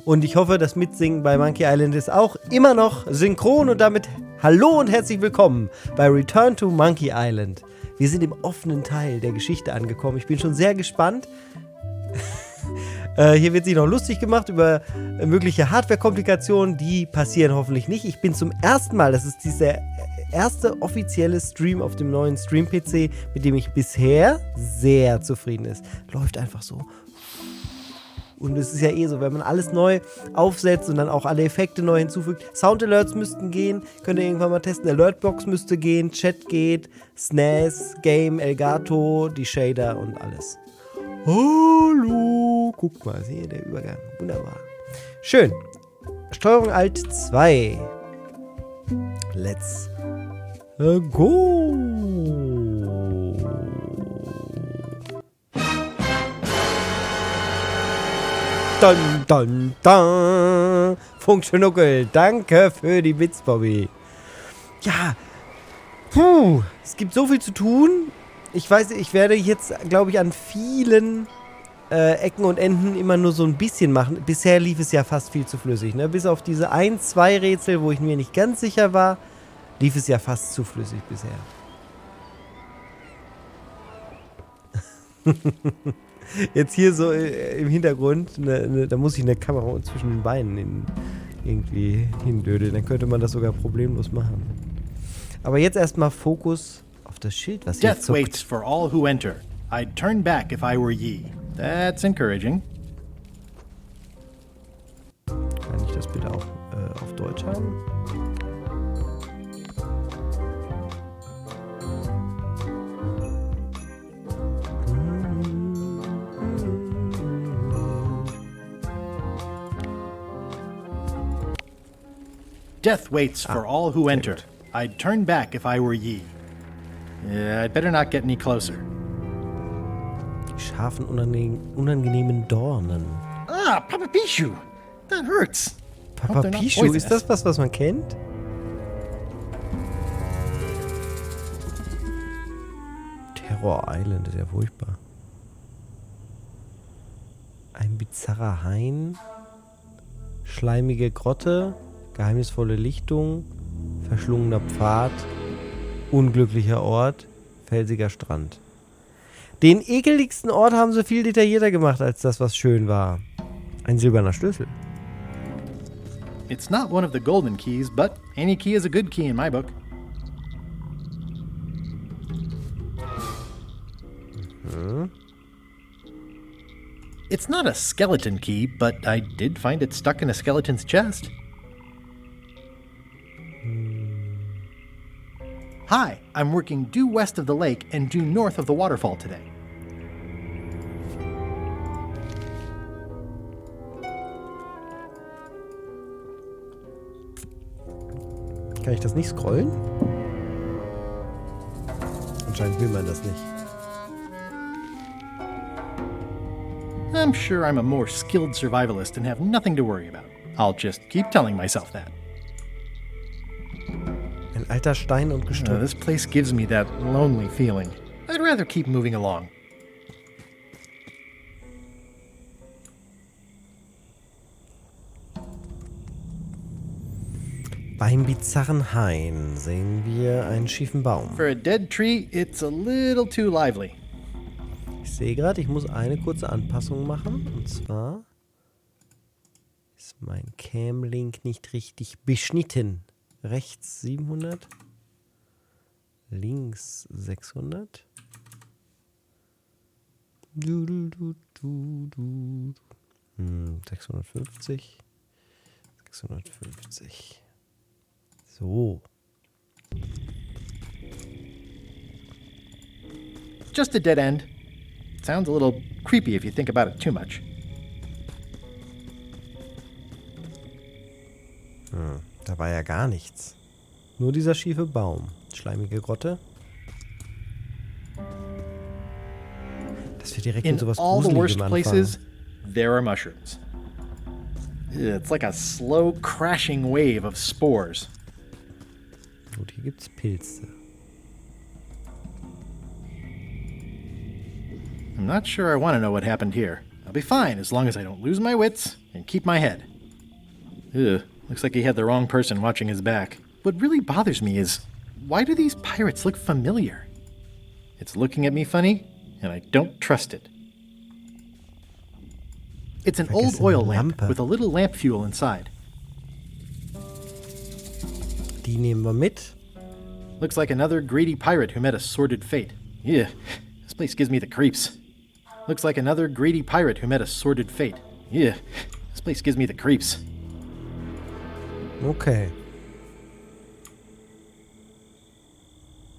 Und ich hoffe, das Mitsingen bei Monkey Island ist auch immer noch synchron. Und damit hallo und herzlich willkommen bei Return to Monkey Island. Wir sind im offenen Teil der Geschichte angekommen. Ich bin schon sehr gespannt. Hier wird sich noch lustig gemacht über mögliche Hardware-Komplikationen. Die passieren hoffentlich nicht. Ich bin zum ersten Mal, das ist dieser erste offizielle Stream auf dem neuen Stream-PC, mit dem ich bisher sehr zufrieden ist. Läuft einfach so. Und es ist ja eh so, wenn man alles neu aufsetzt und dann auch alle Effekte neu hinzufügt. Sound-Alerts müssten gehen, könnt ihr irgendwann mal testen. Alertbox müsste gehen, Chat geht, SNES, Game, Elgato, die Shader und alles. Hallo, guck mal, hier der Übergang, wunderbar. Schön. Steuerung Alt 2. Let's go. Dun, dun, dun. Funkschnuckel, danke für die Bits, Bobby. Ja, es gibt so viel zu tun. Ich weiß, ich werde jetzt, glaube ich, an vielen Ecken und Enden immer nur so ein bisschen machen. Bisher lief es ja fast viel zu flüssig, ne? Bis auf diese 1-2 Rätsel, wo ich mir nicht ganz sicher war, lief es ja fast zu flüssig bisher. Jetzt hier so im Hintergrund, da muss ich eine Kamera zwischen den Beinen irgendwie hindödeln. Dann könnte man das sogar problemlos machen. Aber jetzt erstmal Fokus auf das Schild, was hier Death waits for all who enter. I'd turn back if I were ye. That's encouraging. Kann ich das bitte auch auf Deutsch haben? Death waits for all who enter. I'd turn back if I were ye. Yeah, I'd better not get any closer. Die scharfen, unangenehmen Dornen. Ah, Papa Pichu! That hurts. Papa Pichu, ist das was man kennt? Terror Island ist ja furchtbar. Ein bizarrer Hain. Schleimige Grotte. Geheimnisvolle Lichtung. Verschlungener Pfad. Unglücklicher Ort. Felsiger Strand. Den ekeligsten Ort haben sie viel detaillierter gemacht, als das, was schön war. Ein silberner Schlüssel. It's not one of the golden keys, but any key is a good key in my book. It's not a skeleton key, but I did find it stuck in a skeleton's chest. Hi, I'm working due west of the lake and due north of the waterfall today. Kann ich das nicht scrollen? Anscheinend will man das nicht. I'm sure I'm a more skilled survivalist and have nothing to worry about. I'll just keep telling myself that. Ein alter Stein und Gestrüpp. This place gives me that lonely feeling. I'd rather keep moving along. Beim bizarren Hain sehen wir einen schiefen Baum. For a dead tree, it's a little too lively. Ich sehe gerade, ich muss eine kurze Anpassung machen. Und zwar ist mein Cam-Link nicht richtig beschnitten. Rechts 700. Links 600. 650. 650. So. Just a dead end. Sounds a little creepy if you think about it too much. Da war ja gar nichts. Nur dieser schiefe Baum. Schleimige Grotte. Dass wir direkt mit sowas Gruseligem anfangen. There are mushrooms. It's like a slow crashing wave of spores. Gut, hier gibt's Pilze. I'm not sure I want to know what happened here. I'll be fine as long as I don't lose my wits and keep my head. Ugh, looks like he had the wrong person watching his back. What really bothers me is, why do these pirates look familiar? It's looking at me funny, and I don't trust it. It's an old oil lamp with a little lamp fuel inside. Die nehmen wir mit. Looks like another greedy pirate who met a sordid fate. Yeah, this place gives me the creeps. Looks like another greedy pirate who met a sordid fate. Yeah, this place gives me the creeps. Okay.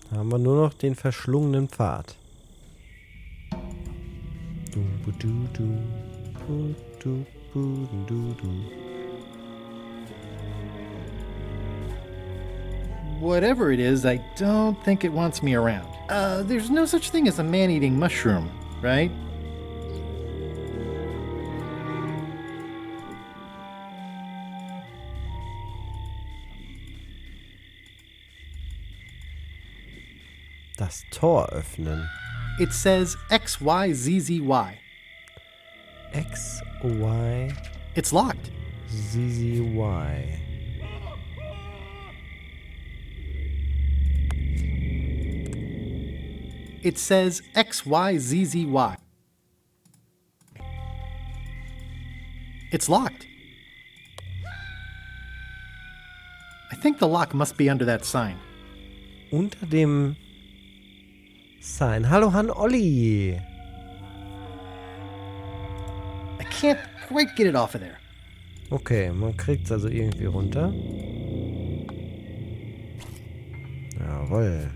Da haben wir nur noch den verschlungenen Pfad. Whatever it is, I don't think it wants me around. There's no such thing as a man-eating mushroom, right? Das Tor öffnen. It says XYZZY. X, Y, It's locked. ZZY. It says XYZZY. It's locked. I think the lock must be under that sign. Unter dem Sign. Hallo, Han Olli. I can't quite get it off of there. Okay, man kriegt es also irgendwie runter. Jawohl.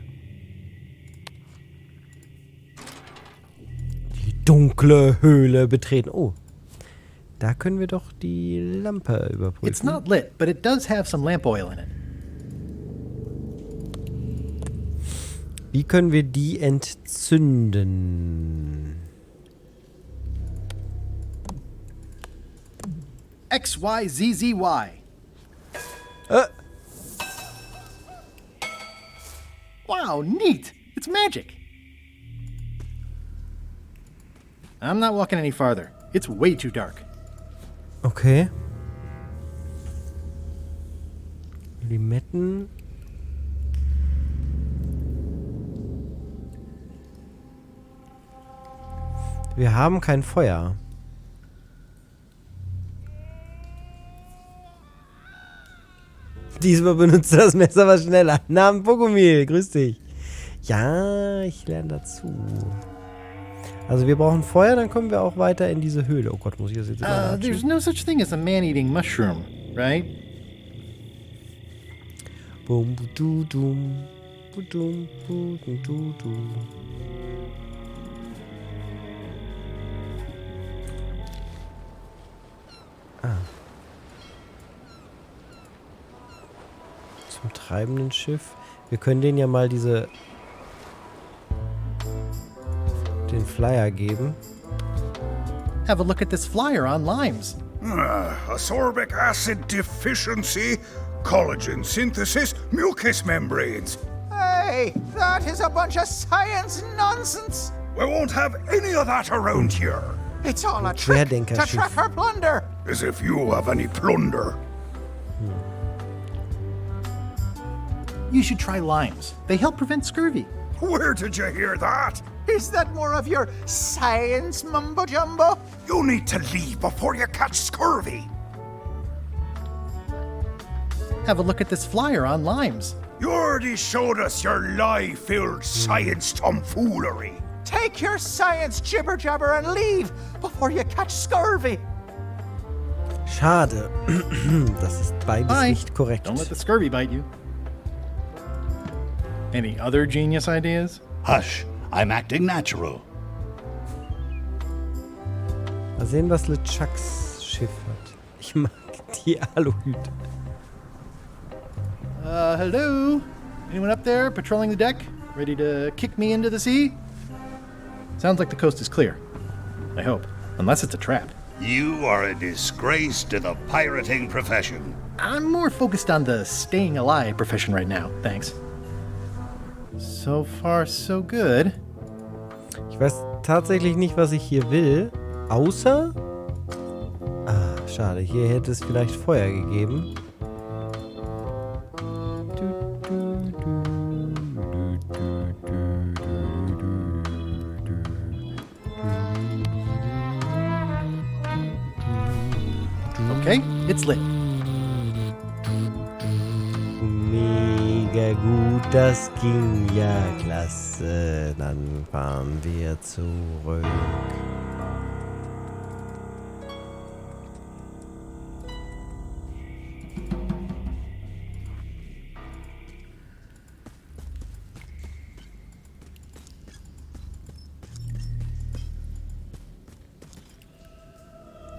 Die dunkle Höhle betreten. Oh, da können wir doch die Lampe überprüfen. It's not lit, but it does have some lamp oil in it. Wie können wir die entzünden? XYZZY. Wow, neat. It's magic. I'm not walking any farther. It's way too dark. Okay. Limetten. Wir haben kein Feuer. Diesmal benutzt das Messer was schneller. Namen Bogomil, grüß dich. Ja, ich lerne dazu. Also wir brauchen Feuer, dann kommen wir auch weiter in diese Höhle. Oh Gott, muss ich das jetzt überlatschen? There's no such thing as a man-eating mushroom, right? Bum, du, dum. Budum, budum, du, du. Zum treibenden Schiff. Wir können denen ja mal den Flyer geben. Have a look at this flyer on limes. Ascorbic acid deficiency, collagen synthesis, mucous membranes. Hey, that is a bunch of science nonsense. We won't have any of that around here. It's all a trick to Querdenker-Schiff. trap our plunder. As if you have any plunder. You should try limes. They help prevent scurvy. Where did you hear that? Is that more of your science mumbo-jumbo? You need to leave before you catch scurvy. Have a look at this flyer on limes. You already showed us your lie-filled science tomfoolery. Take your science jibber-jabber and leave before you catch scurvy. Schade. Das ist beides Bye. nicht korrekt. Don't let the scurvy bite you. Any other genius ideas? Hush, I'm acting natural. Mal sehen, was LeChucks Schiff hat. Ich mag die Aluhüte. Hello? Anyone up there patrolling the deck? Ready to kick me into the sea? Sounds like the coast is clear. I hope. Unless it's a trap. You are a disgrace to the pirating profession. I'm more focused on the staying alive profession right now, thanks. So far, so good. Ich weiß tatsächlich nicht, was ich hier will. Außer... schade. Hier hätte es vielleicht Feuer gegeben. Okay, it's lit. Mega gut, das ging ja klasse. Dann fahren wir zurück.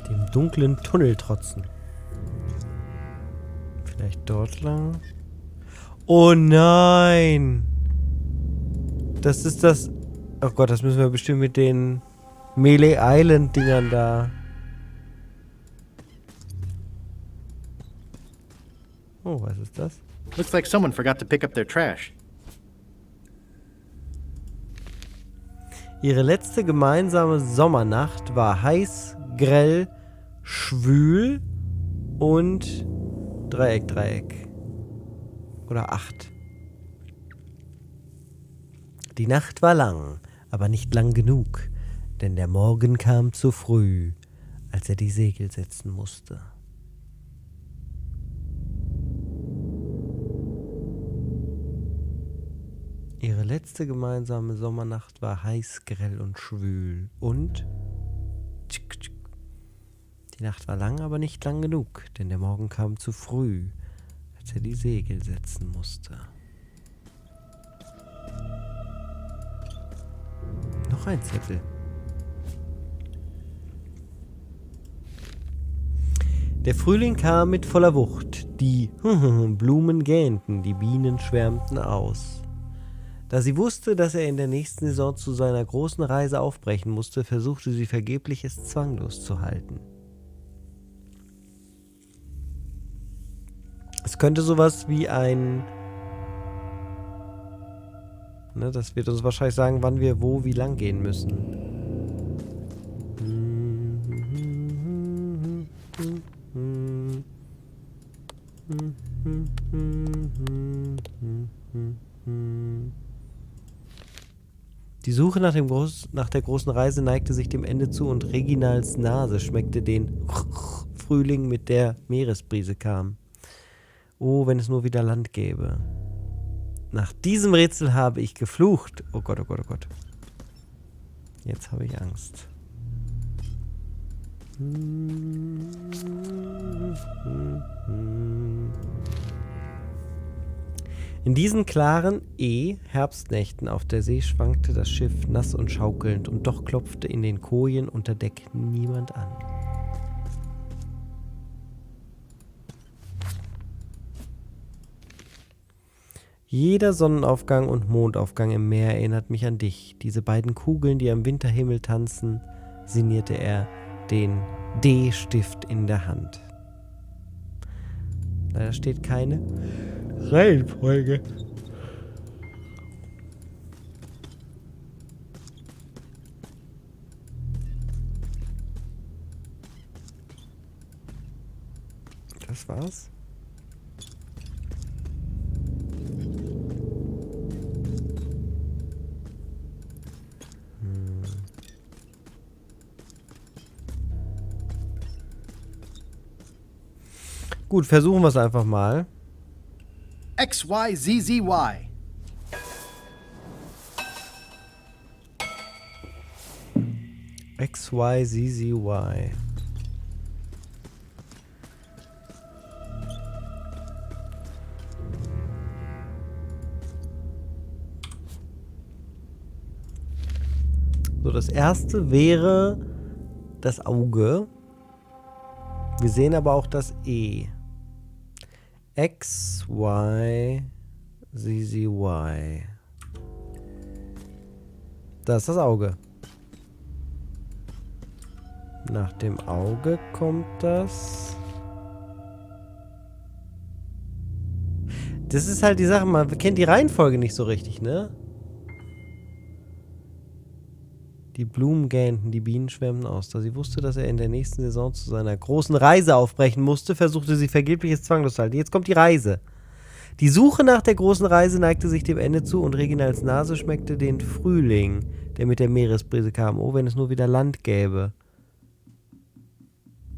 Dem dunklen Tunnel trotzen. Vielleicht dort lang? Oh nein! Das ist das... Oh Gott, das müssen wir bestimmt mit den Melee Island Dingern da. Oh, was ist das? Looks like someone forgot to pick up their trash. Ihre letzte gemeinsame Sommernacht war heiß, grell, schwül und Dreieck. Oder 8. Die Nacht war lang, aber nicht lang genug, denn der Morgen kam zu früh, als er die Segel setzen musste. Ihre letzte gemeinsame Sommernacht war heiß, grell und schwül und die Nacht war lang, aber nicht lang genug, denn der Morgen kam zu früh, als er die Segel setzen musste. Noch ein Zettel. Der Frühling kam mit voller Wucht. Die Blumen gähnten, die Bienen schwärmten aus. Da sie wusste, dass er in der nächsten Saison zu seiner großen Reise aufbrechen musste, versuchte sie vergeblich, es zwanglos zu halten. Es könnte sowas wie ein... Ne, das wird uns wahrscheinlich sagen, wann wir wo, wie lang gehen müssen. Die Suche nach der großen Reise neigte sich dem Ende zu und Reginalds Nase schmeckte den Frühling, mit der Meeresbrise kam. Oh, wenn es nur wieder Land gäbe. Nach diesem Rätsel habe ich geflucht. Oh Gott, oh Gott, oh Gott. Jetzt habe ich Angst. In diesen klaren Herbstnächten auf der See schwankte das Schiff nass und schaukelnd und doch klopfte in den Kojen unter Deck niemand an. Jeder Sonnenaufgang und Mondaufgang im Meer erinnert mich an dich. Diese beiden Kugeln, die am Winterhimmel tanzen, sinnierte er, den D-Stift in der Hand. Leider steht keine Reihenfolge. Das war's. Gut, versuchen wir es einfach mal. XYZZY. XYZZY. So, das erste wäre das Auge. Wir sehen aber auch das E. XYZZY. Da ist das Auge. Nach dem Auge kommt das. Das ist halt die Sache, man kennt die Reihenfolge nicht so richtig, ne? Die Blumen gähnten, die Bienen schwärmten aus. Da sie wusste, dass er in der nächsten Saison zu seiner großen Reise aufbrechen musste, versuchte sie vergeblich es zwanglos zu halten. Jetzt kommt die Reise. Die Suche nach der großen Reise neigte sich dem Ende zu und Reginalds Nase schmeckte den Frühling, der mit der Meeresbrise kam. Oh, wenn es nur wieder Land gäbe.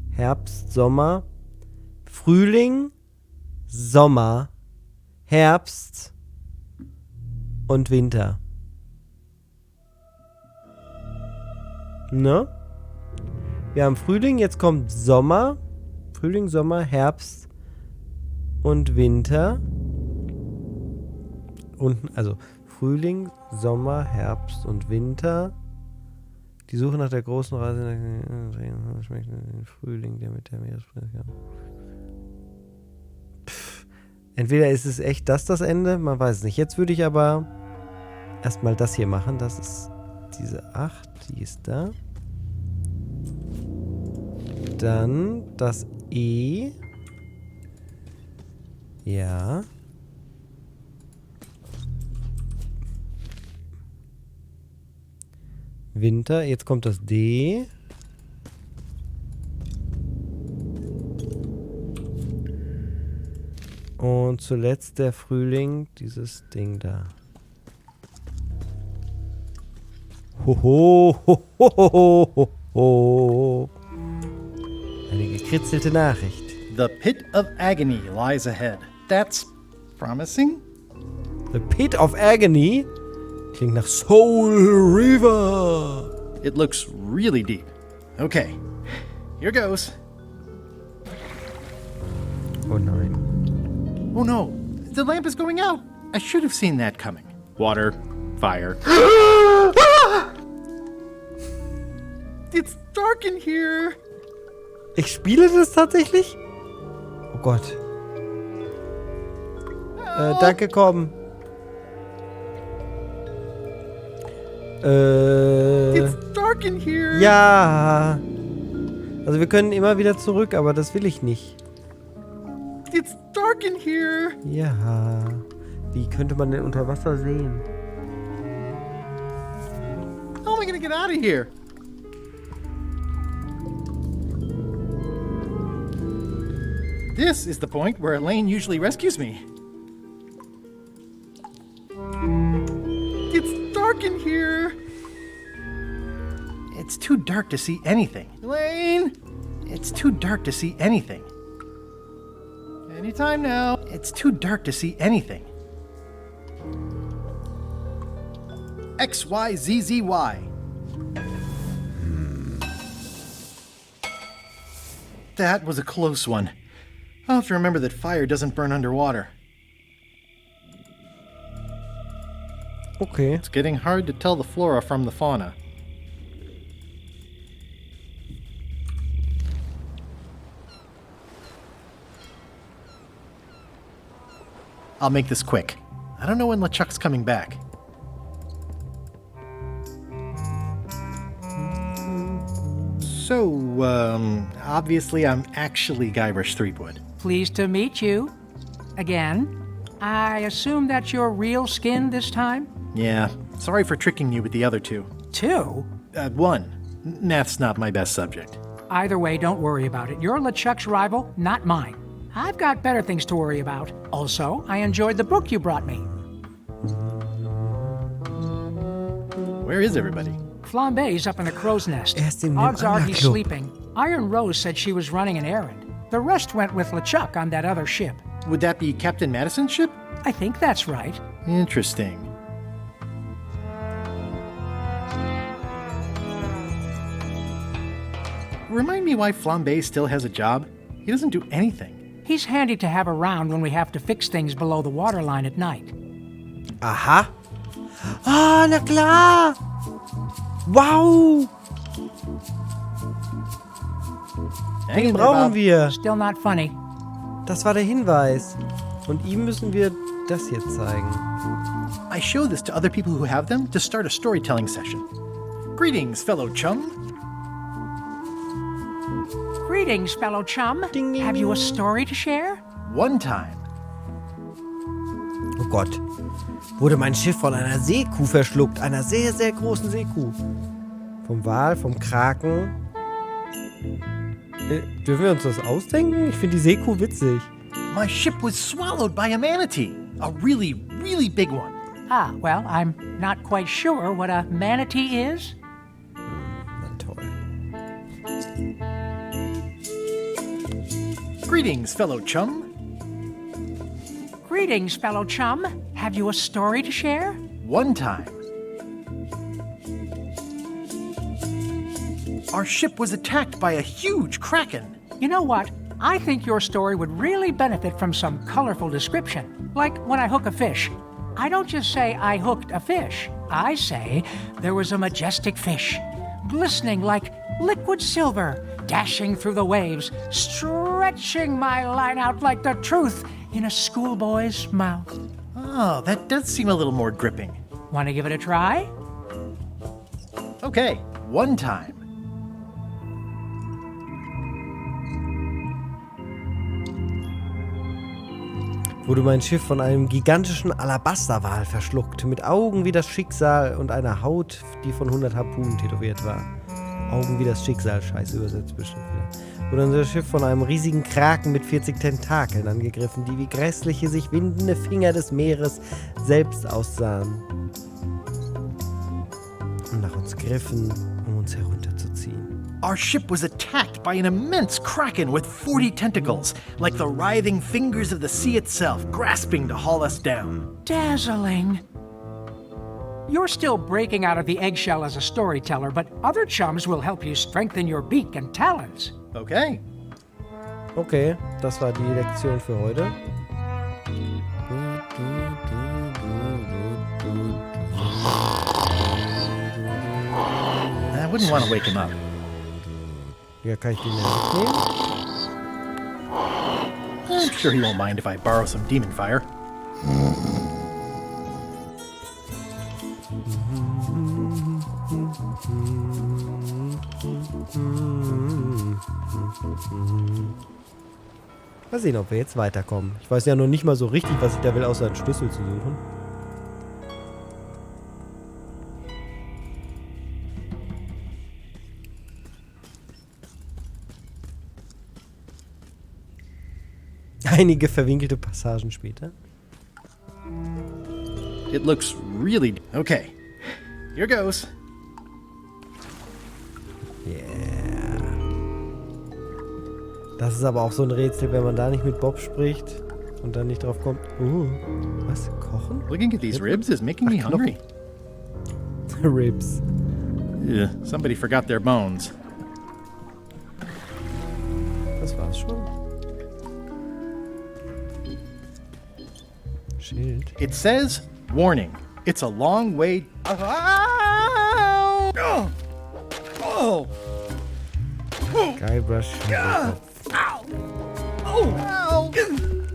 Herbst, Sommer, Frühling, Sommer, Herbst und Winter. Ne? Wir haben Frühling, jetzt kommt Sommer. Frühling, Sommer, Herbst und Winter. Und, also Frühling, Sommer, Herbst und Winter. Die Suche nach der großen Reise schmeckt den Frühling, der mit der Meeresbrise kam. Entweder ist es echt das Ende, man weiß es nicht. Jetzt würde ich aber erstmal das hier machen. Das ist diese 8, die ist da. Dann das E. Ja. Winter, jetzt kommt das D. Und zuletzt der Frühling, dieses Ding da. Hoho, ho, ho, ho, ho, ho. Eine gekritzelte Nachricht. The pit of agony lies ahead. That's promising? The Pit of Agony? Klingt nach Soul River. It looks really deep. Okay, here goes. Oh nein. Oh no, the lamp is going out. I should have seen that coming. Water, fire. It's dark in here. Ich spiele das tatsächlich? Oh Gott. Danke, komm. It's dark in here. Ja. Also wir können immer wieder zurück, aber das will ich nicht. It's dark in here. Ja. Wie könnte man denn unter Wasser sehen? How am I gonna get out of here? This is the point where Elaine usually rescues me. It's dark in here. It's too dark to see anything. Elaine! It's too dark to see anything. Anytime now. It's too dark to see anything. XYZZY. That was a close one. I'll have to remember that fire doesn't burn underwater. Okay. It's getting hard to tell the flora from the fauna. I'll make this quick. I don't know when LeChuck's coming back. So, obviously I'm actually Guybrush Threepwood. Pleased to meet you. Again. I assume that's your real skin this time? Yeah, sorry for tricking you with the other two. Two? One. Math's not my best subject. Either way, don't worry about it. You're LeChuck's rival, not mine. I've got better things to worry about. Also, I enjoyed the book you brought me. Where is everybody? Flambe's up in the crow's nest. Erst in dem Odds are he's Anglerclub. sleeping. Iron Rose said she was running an errand. The rest went with LeChuck on that other ship. Would that be Captain Madison's ship? I think that's right. Interesting. Remind me why Flambe still has a job? He doesn't do anything. He's handy to have around when we have to fix things below the waterline at night. Aha. Ah, na klar. Wow. Hang Den in there, brauchen Bob. wir. Still not funny. Das war der Hinweis. Und ihm müssen wir das hier zeigen. I show this to other people who have them to start a storytelling session. Greetings, fellow chum. Greetings, fellow chum. Ding, ding, Have you a ding. story to share? One time, Oh Gott. Wurde mein Schiff von einer Seekuh verschluckt. Einer sehr, sehr großen Seekuh. Vom Wal, vom Kraken. Dürfen wir uns das ausdenken? Ich finde die Seekuh witzig. My ship was swallowed by a manatee. A really, really big one. Ah, well, I'm not quite sure what a manatee is. Na toll. Greetings, fellow chum. Greetings, fellow chum. Have you a story to share? One time, our ship was attacked by a huge kraken. You know what? I think your story would really benefit from some colorful description. Like when I hook a fish. I don't just say I hooked a fish. I say there was a majestic fish, glistening like liquid silver, dashing through the waves, stretching my line out like the truth in a schoolboy's mouth. Oh, that does seem a little more gripping. Want to give it a try? Okay, one time. Wurde mein Schiff von einem gigantischen Alabasterwal verschluckt, mit Augen wie das Schicksal und einer Haut, die von 100 Harpunen tätowiert war. Augen wie das Schicksal, scheiße übersetzt bestimmt wieder. Wurde unser Schiff von einem riesigen Kraken mit 40 Tentakeln angegriffen, die wie grässliche, sich windende Finger des Meeres selbst aussahen. Und nach uns griffen, um uns herunterzuziehen. Our ship was attacked by an immense kraken with 40 tentacles, like the writhing fingers of the sea itself, grasping to haul us down. Dazzling. You're still breaking out of the eggshell as a storyteller, but other chums will help you strengthen your beak and talons. Okay. Okay, das war die Lektion für heute. I wouldn't want to wake him up. Ja, kann ich den ja mitnehmen? I'm sure he won't mind if I borrow some demon fire. Mal sehen, ob wir jetzt weiterkommen. Ich weiß ja noch nicht mal so richtig, was ich da will, außer einen Schlüssel zu suchen. Einige verwinkelte Passagen später. It looks really... Okay. Here goes. Yeah. Das ist aber auch so ein Rätsel, wenn man da nicht mit Bob spricht und dann nicht drauf kommt. Was? Kochen? Looking at these ribs is making me hungry. Ribs. Ugh, somebody forgot their bones. Das war's schon. Schild. It says, warning, it's a long way... Guybrush.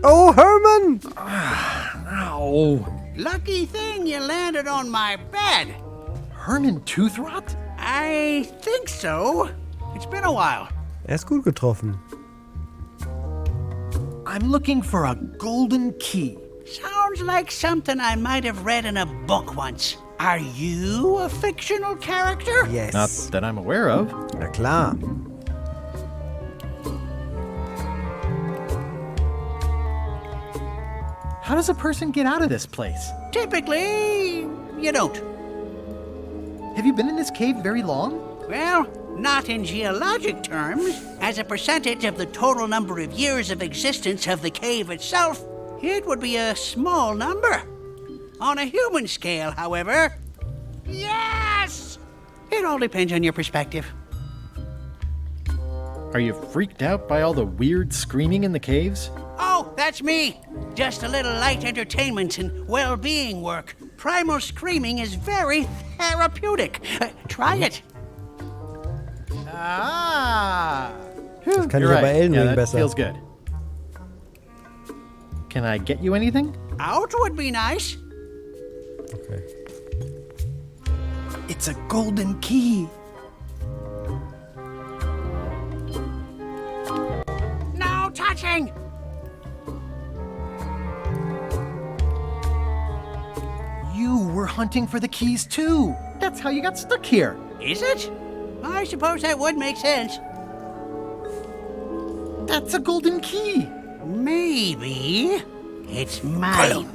Oh, Herman! Ow. Lucky thing you landed on my bed. Herman tooth rot? I think so. It's been a while. Er ist gut getroffen. I'm looking for a golden key. Sounds like something I might have read in a book once. Are you a fictional character? Yes. Not that I'm aware of. Na klar. How does a person get out of this place? Typically, you don't. Have you been in this cave very long? Well, not in geologic terms. As a percentage of the total number of years of existence of the cave itself, it would be a small number. On a human scale, however, yes! It all depends on your perspective. Are you freaked out by all the weird screaming in the caves? Oh, that's me. Just a little light entertainment and well-being work. Primal screaming is very therapeutic. Try it. Ah! Das kann ich You're aber right. Elden Yeah, Ring that besser. feels good. Can I get you anything? Out would be nice. Okay. It's a golden key. No touching. You were hunting for the keys too. That's how you got stuck here. Is it? I suppose that would make sense. That's a golden key. Maybe it's mine.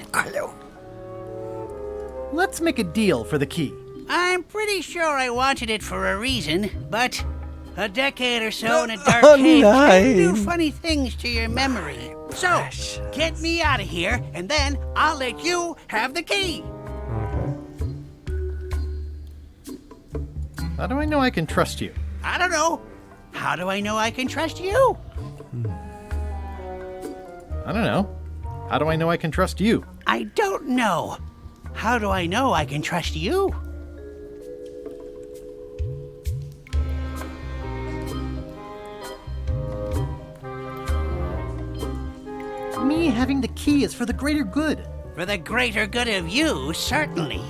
Let's make a deal for the key. I'm pretty sure I wanted it for a reason, but a decade or so in a dark Oh, cave can do nein. funny things to your memory. So, get me out of here, and then I'll let you have the key. How do I know I can trust you? I don't know. How do I know I can trust you? I don't know. How do I know I can trust you? I don't know. How do I know I can trust you? Me having the key is for the greater good. For the greater good of you, certainly.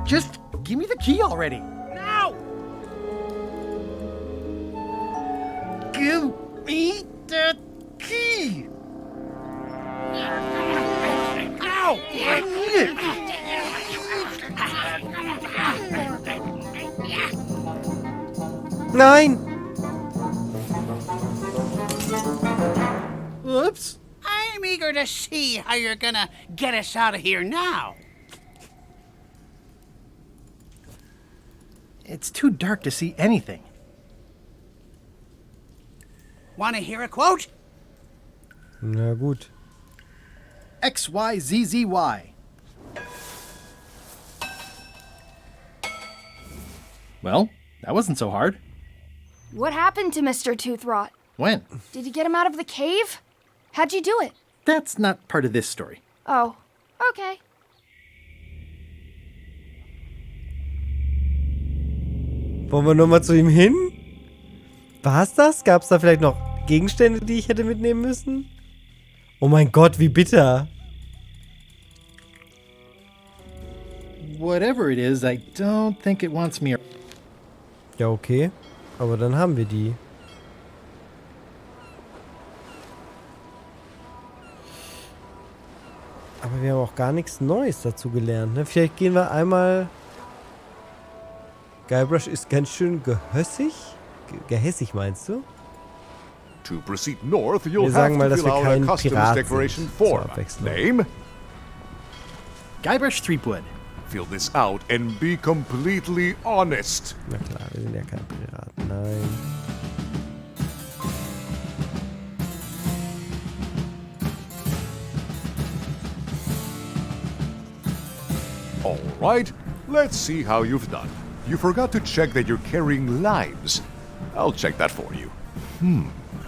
Just give me the key already. No! Give me the key. No! 'Nein! Oops. I'm eager to see how you're gonna get us out of here now. It's too dark to see anything. Want to hear a quote? Na gut. XYZZY. Well, that wasn't so hard. What happened to Mr. Toothrot? When? Did you get him out of the cave? How'd you do it? That's not part of this story. Oh, okay. Wollen wir nochmal zu ihm hin? War's das? Gab's da vielleicht noch Gegenstände, die ich hätte mitnehmen müssen? Oh mein Gott, wie bitter. Whatever it is, I don't think it wants me. Ja, okay. Aber dann haben wir die. Aber wir haben auch gar nichts Neues dazu gelernt, ne? Vielleicht gehen wir einmal... Guybrush ist ganz schön gehässig. Gehässig meinst du? To proceed north, you'll Wir sagen have mal, to dass fill wir out a kein customs Pirat declaration sind, zur form. Abwechslung. Name? Guybrush Threepwood. Fill this out and be completely honest. Na klar, wir sind ja kein Pirat. Nein. All right, let's see how you've done. You forgot to check that you're carrying lives. I'll check that for you.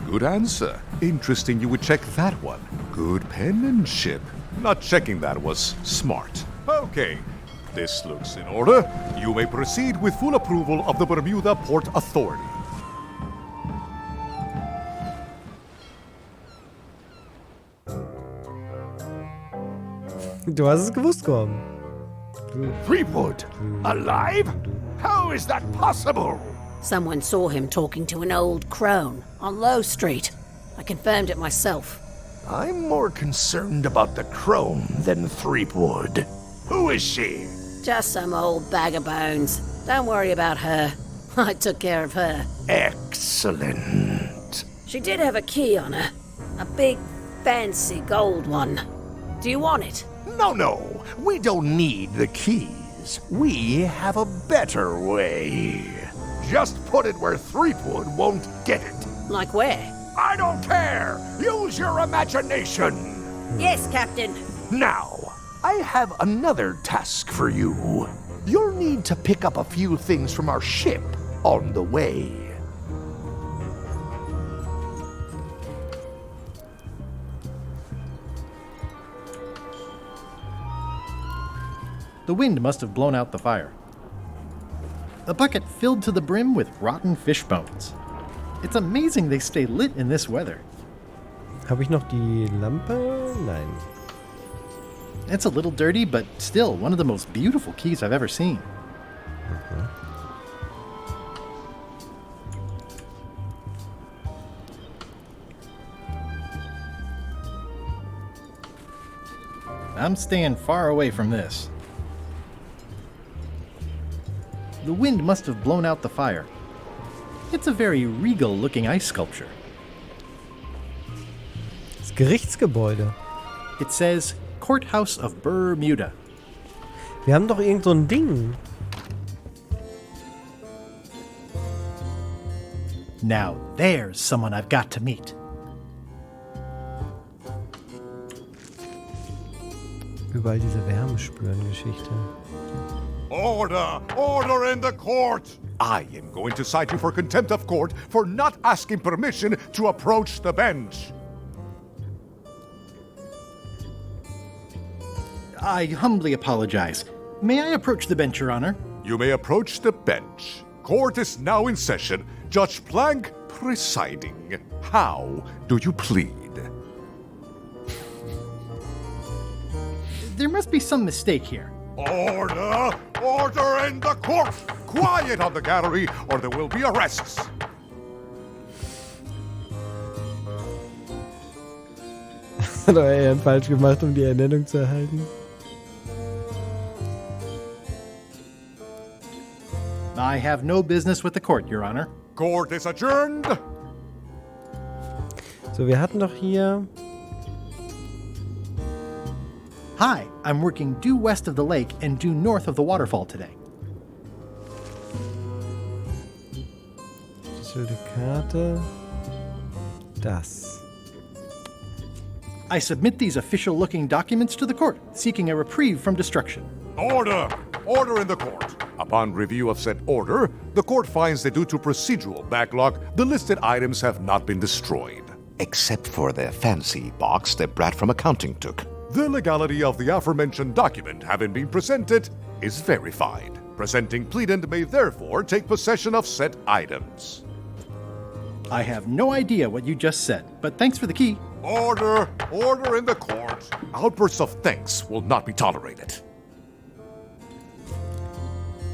Good answer. Interesting you would check that one. Good penmanship. Not checking that was smart. Okay, this looks in order. You may proceed with full approval of the Bermuda Port Authority. Du hast es gewusst, Gordon. Threepwood, alive? How is that possible? Someone saw him talking to an old crone on Low Street. I confirmed it myself. I'm more concerned about the crone than Threepwood. Who is she? Just some old bag of bones. Don't worry about her. I took care of her. Excellent. She did have a key on her. A big, fancy gold one. Do you want it? No, we don't need the keys. We have a better way. Just put it where Threepwood won't get it. Like where? I don't care. Use your imagination. Yes, Captain. Now, I have another task for you. You'll need to pick up a few things from our ship on the way. The wind must have blown out the fire. A bucket filled to the brim with rotten fish bones. It's amazing they stay lit in this weather. Habe ich noch die Lampe? Nein. It's a little dirty, but still one of the most beautiful keys I've ever seen. I'm staying far away from this. The wind must have blown out the fire. It's a very regal-looking ice sculpture. Das Gerichtsgebäude. It says Courthouse of Bermuda. Wir haben doch irgend so ein Ding. Now there's someone I've got to meet. Überall diese Wärmespüren-Geschichte. Order! Order in the court! I am going to cite you for contempt of court for not asking permission to approach the bench. I humbly apologize. May I approach the bench, Your Honor? You may approach the bench. Court is now in session. Judge Plank presiding. How do you plead? There must be some mistake here. Order! Order in the court! Quiet on the gallery, or there will be arrests. Hat euer Ehren falsch gemacht, um die Ernennung zu erhalten? I have no business with the court, Your Honor. Court is adjourned. So, wir hatten doch hier... Hi, I'm working due west of the lake and due north of the waterfall today. Verschlüsselte Karte. Das. I submit these official-looking documents to the court, seeking a reprieve from destruction. Order! Order in the court. Upon review of said order, the court finds that due to procedural backlog, the listed items have not been destroyed. Except for the fancy box that Brad from accounting took. The legality of the aforementioned document having been presented is verified. Presenting pleadant may therefore take possession of said items. I have no idea what you just said, but thanks for the key. Order! Order in the court. Outbursts of thanks will not be tolerated.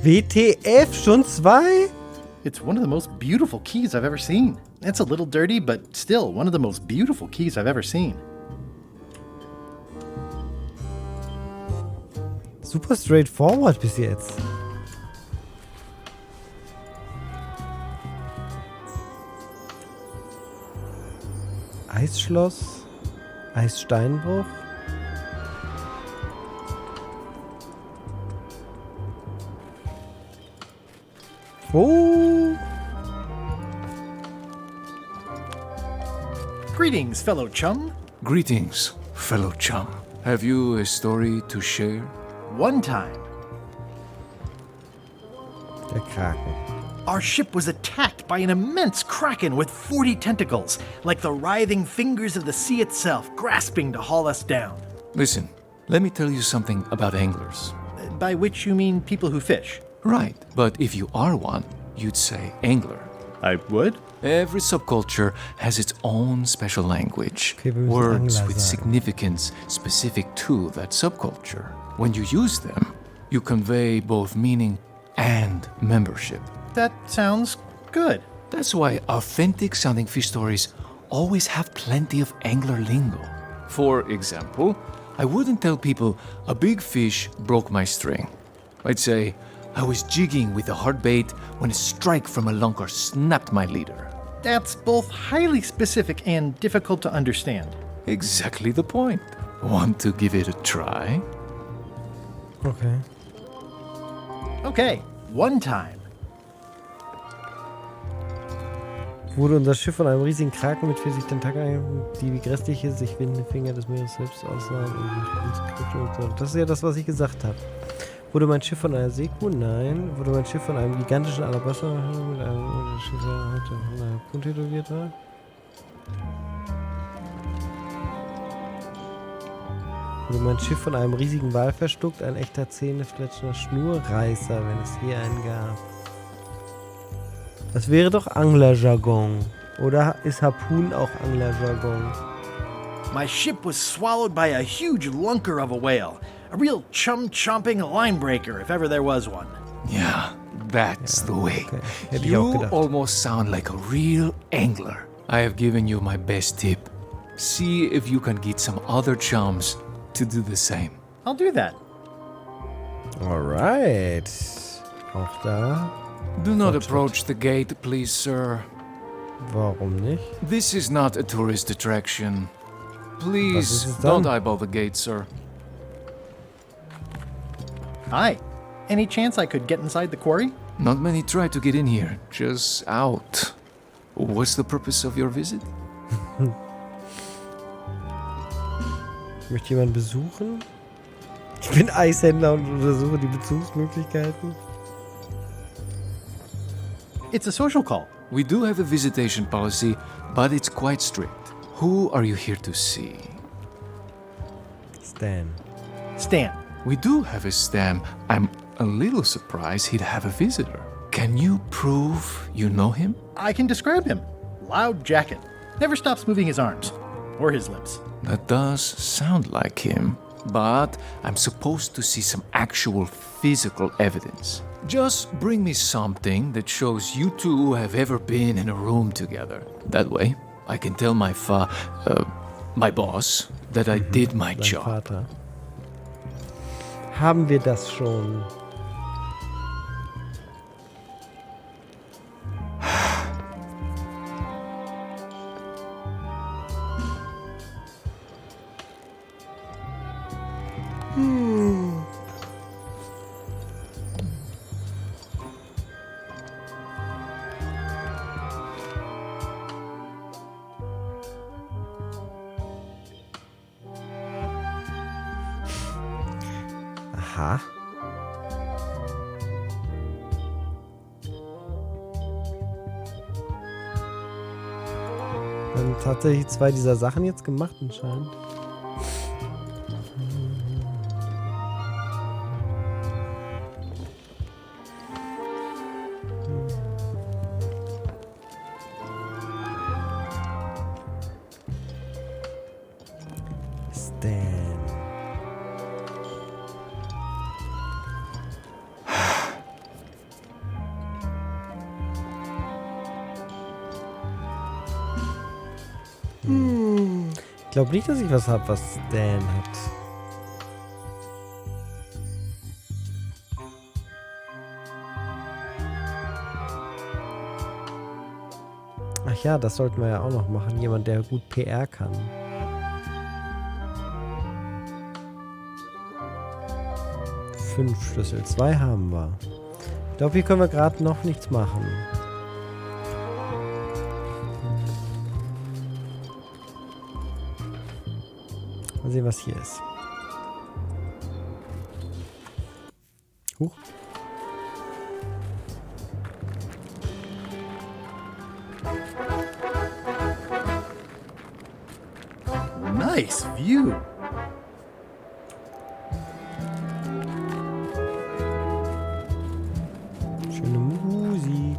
WTF, schon 2? It's one of the most beautiful keys I've ever seen. It's a little dirty, but still one of the most beautiful keys I've ever seen. Super straightforward bis jetzt. Eisschloss, Eissteinbruch. Oh! Greetings, fellow chum. Greetings, fellow chum. Have you a story to share? One time, Der Kraken. our ship was attacked by an immense kraken with 40 tentacles, like the writhing fingers of the sea itself, grasping to haul us down. Listen, let me tell you something about anglers. By which you mean people who fish. Right, but if you are one, you'd say angler. I would? Every subculture has its own special language. Okay, wir müssen words Angler with sagen. significance specific to that subculture. When you use them, you convey both meaning and membership. That sounds good. That's why authentic sounding fish stories always have plenty of angler lingo. For example, I wouldn't tell people a big fish broke my string. I'd say I was jigging with a hard bait when a strike from a lunker snapped my leader. That's both highly specific and difficult to understand. Exactly the point. Want to give it a try? Okay. Okay, one time. Wurde unser Schiff von einem riesigen Kraken mit 40 Tentakeln, die wie grässliche, sich windende Finger des Meeres selbst aussahen und zu knutschen und so. Das ist ja das, was ich gesagt habe. Wurde mein Schiff von einer Seekuh? Nein. Wurde mein Schiff von einem gigantischen Alabaster mit einem Schiff, der von einer Harpune tätowiert war? Wurde mein Schiff von einem riesigen Wal verstuckt? Ein echter zähnefletschender Schnurreißer, wenn es hier einen gab. Das wäre doch Anglerjargon. Oder ist Harpun auch Anglerjargon? My ship was swallowed by a huge lunker of a whale. A real chum-chomping line breaker, if ever there was one. Yeah, that's the way. Okay. Hätte ich auch You gedacht. almost sound like a real angler. I have given you my best tip. See if you can get some other chums to do the same. I'll do that. Alright. Auch da. Do not approach the gate, please, sir. Warum nicht? This is not a tourist attraction. Was Please, ist es dann? don't eyeball the gate, sir. Hi. Any chance I could get inside the quarry? Not many try to get in here, just out. What's the purpose of your visit? Möchte jemand besuchen? Ich bin Eishändler und untersuche die Bezugsmöglichkeiten. It's a social call. We do have a visitation policy, but it's quite strict. Who are you here to see? Stan. Stan. We do have a Stan. I'm a little surprised he'd have a visitor. Can you prove you know him? I can describe him. Loud jacket. Never stops moving his arms. Or his lips. That does sound like him. But I'm supposed to see some actual physical evidence. Just bring me something that shows you two have ever been in a room together. That way, I can tell my my boss that I did my Sein job. Vater. Haben wir das schon? Aha. Wir haben tatsächlich 2 dieser Sachen jetzt gemacht anscheinend. Stan. Ich glaube nicht, dass ich was habe, was Stan hat. Ach ja, das sollten wir ja auch noch machen. Jemand, der gut PR kann. Fünf Schlüssel. 2 haben wir. Ich glaube, hier können wir gerade noch nichts machen. Mal sehen, was hier ist. Huch. Nice view. Schöne Musik.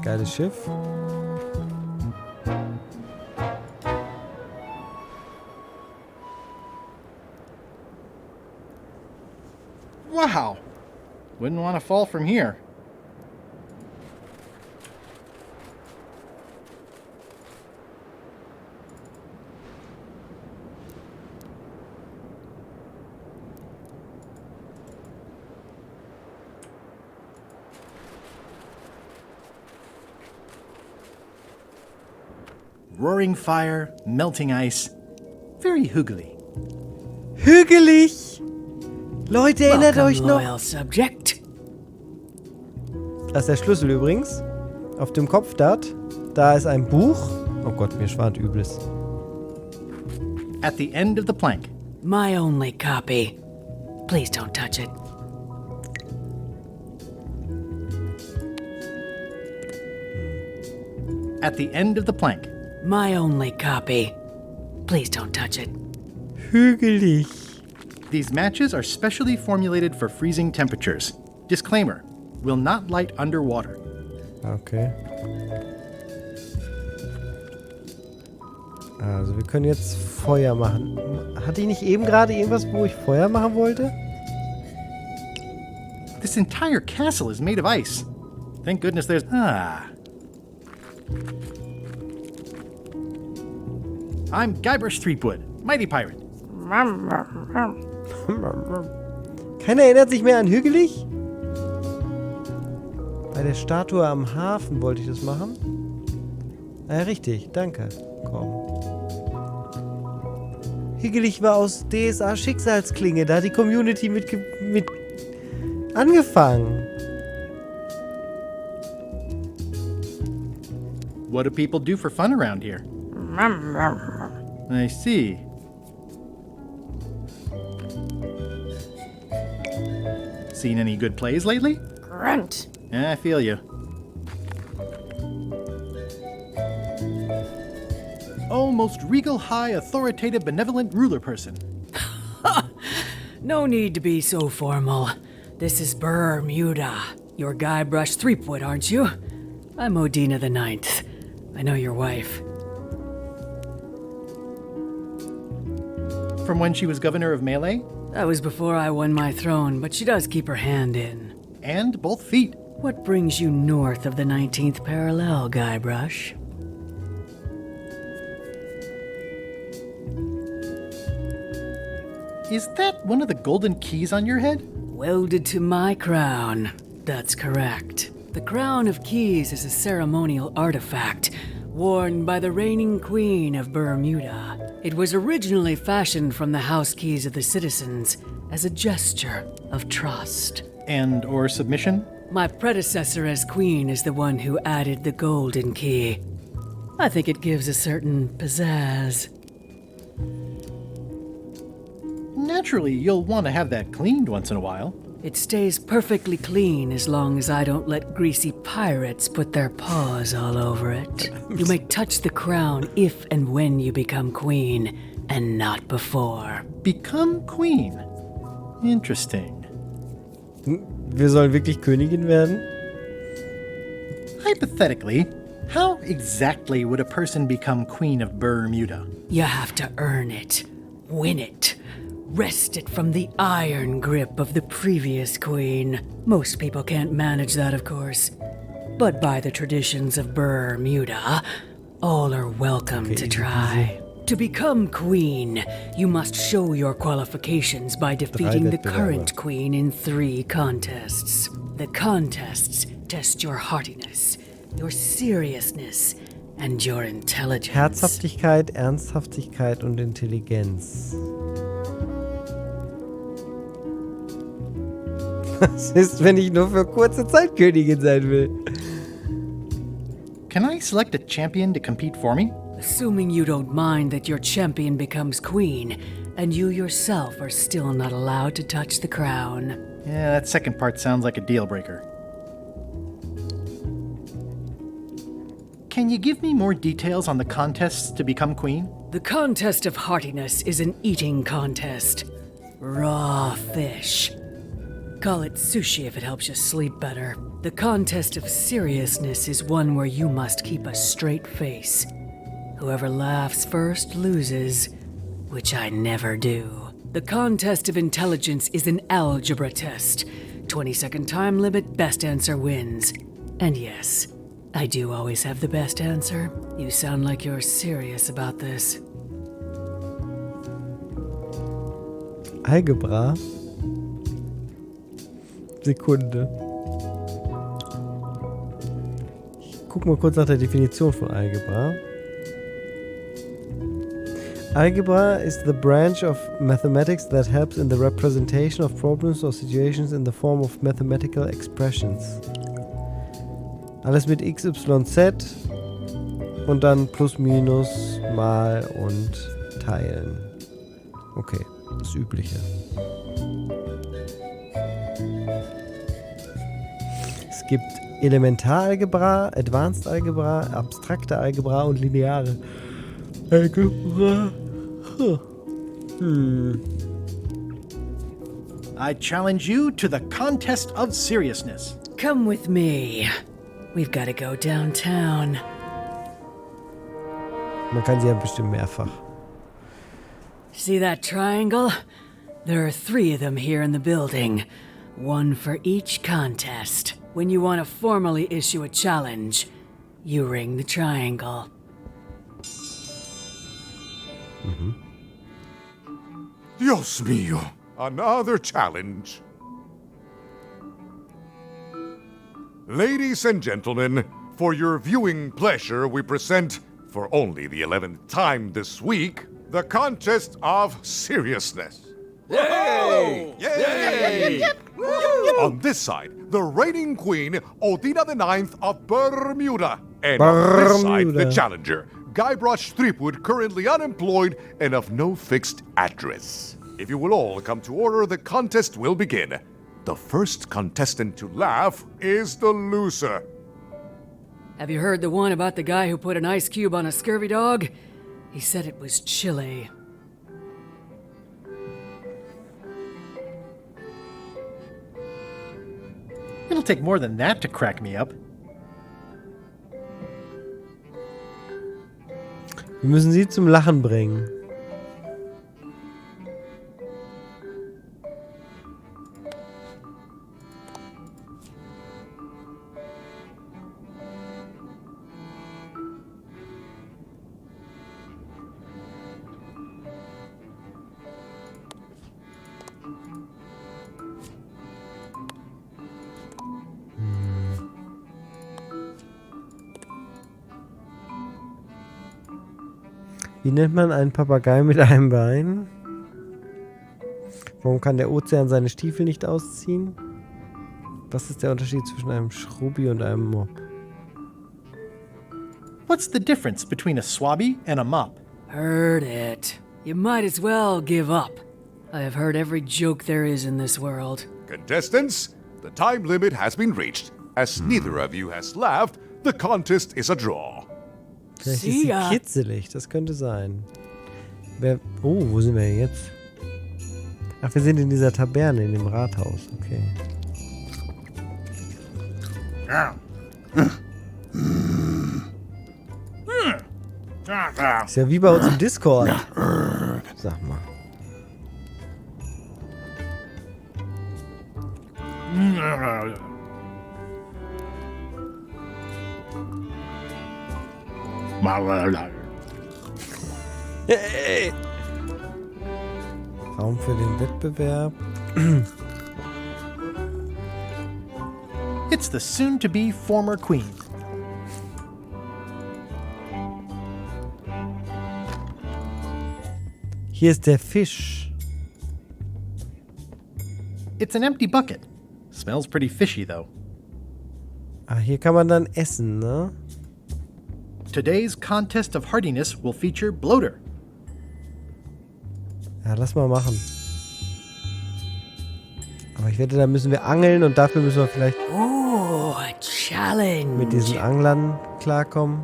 Geiles Schiff. Wow. Wouldn't want to fall from here. Roaring fire, melting ice. Very hügelig. Hügelig! Leute, erinnert euch noch? Loyal subject. Das ist der Schlüssel übrigens. Auf dem Kopf dort. Da ist ein Buch. Oh Gott, mir schwant Übles. At the end of the plank. My only copy. Please don't touch it. At the end of the plank. My only copy. Please don't touch it. Hügelig. These matches are specially formulated for freezing temperatures. Disclaimer, will not light underwater. Okay. Also wir können jetzt Feuer machen. Hatte ich nicht eben gerade irgendwas, wo ich Feuer machen wollte? This entire castle is made of ice. Thank goodness there's... I'm Guybrush Threepwood, mighty pirate. Keiner erinnert sich mehr an Hügelig? Bei der Statue am Hafen wollte ich das machen. Ja, richtig. Danke. Komm. Hügelig war aus DSA Schicksalsklinge. Da hat die Community mit angefangen. What do people do for fun around here? I see. Seen any good plays lately? Grunt. Yeah, I feel you. Oh, most regal, high, authoritative, benevolent ruler person. No need to be so formal. This is Bermuda. You're Guybrush Threepwood, aren't you? I'm Odina the Ninth. I know your wife. From when she was governor of Melee? That was before I won my throne, but she does keep her hand in. And both feet. What brings you north of the 19th parallel, Guybrush? Is that one of the golden keys on your head? Welded to my crown. That's correct. The Crown of Keys is a ceremonial artifact worn by the reigning queen of Bermuda. It was originally fashioned from the house keys of the citizens as a gesture of trust. And or submission? My predecessor as queen is the one who added the golden key. I think it gives a certain pizzazz. Naturally, you'll want to have that cleaned once in a while. It stays perfectly clean as long as I don't let greasy pirates put their paws all over it. You may touch the crown if and when you become queen, and not before. Become queen? Interesting. Wir sollen wirklich Königin werden? Hypothetically, how exactly would a person become queen of Bermuda? You have to earn it, win it, wrest it from the iron grip of the previous queen. Most people can't manage that, of course. But by the traditions of Bermuda, all are welcome to try. To become queen, you must show your qualifications by defeating the current queen in 3 contests. The contests test your heartiness, your seriousness, and your intelligence. Herzhaftigkeit, Ernsthaftigkeit und Intelligenz. Was ist, wenn ich nur für kurze Zeit Königin sein will? Can I select a champion to compete for me? Assuming you don't mind that your champion becomes queen, and you yourself are still not allowed to touch the crown. Yeah, that second part sounds like a deal breaker. Can you give me more details on the contests to become queen? The contest of heartiness is an eating contest. Raw fish. Call it sushi if it helps you sleep better. The contest of seriousness is one where you must keep a straight face. Whoever laughs first loses, which I never do. The contest of intelligence is an algebra test. 20-second time limit, best answer wins. And yes, I do always have the best answer. You sound like you're serious about this. Algebra? Sekunde. Ich guck mal kurz nach der Definition von Algebra. Algebra is the branch of mathematics that helps in the representation of problems or situations in the form of mathematical expressions. Alles mit x, y, z und dann plus, minus, mal und teilen. Okay, das Übliche. Es gibt Elementaralgebra, Advanced Algebra, abstrakte Algebra und lineare Algebra. I challenge you to the contest of seriousness. Come with me. We've got to go downtown. Man kann sie ja bestimmt mehrfach. See that triangle? There are 3 of them here in the building. One for each contest. When you want to formally issue a challenge, you ring the triangle. Dios mío, another challenge. Ladies and gentlemen, for your viewing pleasure, we present, for only the 11th time this week, the contest of seriousness. Yay! Yay! On this side, the reigning queen, Odina IX of Bermuda. And on this side, the challenger, Guybrush Threepwood, currently unemployed and of no fixed address. If you will all come to order, the contest will begin. The first contestant to laugh is the loser. Have you heard the one about the guy who put an ice cube on a scurvy dog? He said it was chilly. It'll take more than that to crack me up. Wir müssen sie zum Lachen bringen. Wie nennt man einen Papagei mit einem Bein? Warum kann der Ozean seine Stiefel nicht ausziehen? Was ist der Unterschied zwischen einem Schrubbi und einem Mob? What's the difference between a swabby and a mop? Heard it. You might as well give up. I have heard every joke there is in this world. Contestants, the time limit has been reached. As neither of you has laughed, the contest is a draw. Vielleicht ist sie kitzelig, das könnte sein. Wo sind wir denn jetzt? Ach, wir sind in dieser Taverne, in dem Rathaus, okay. Ist ja wie bei uns im Discord. Sag mal. Hey. Raum für den Wettbewerb. It's the soon-to-be former queen. Hier ist der Fisch. It's an empty bucket. Smells pretty fishy, though. Ah, hier kann man dann essen, ne? Today's contest of hardiness will feature bloater. Ja, lass mal machen. Aber ich wette, da müssen wir angeln und dafür müssen wir vielleicht challenge. Mit diesen Anglern klarkommen.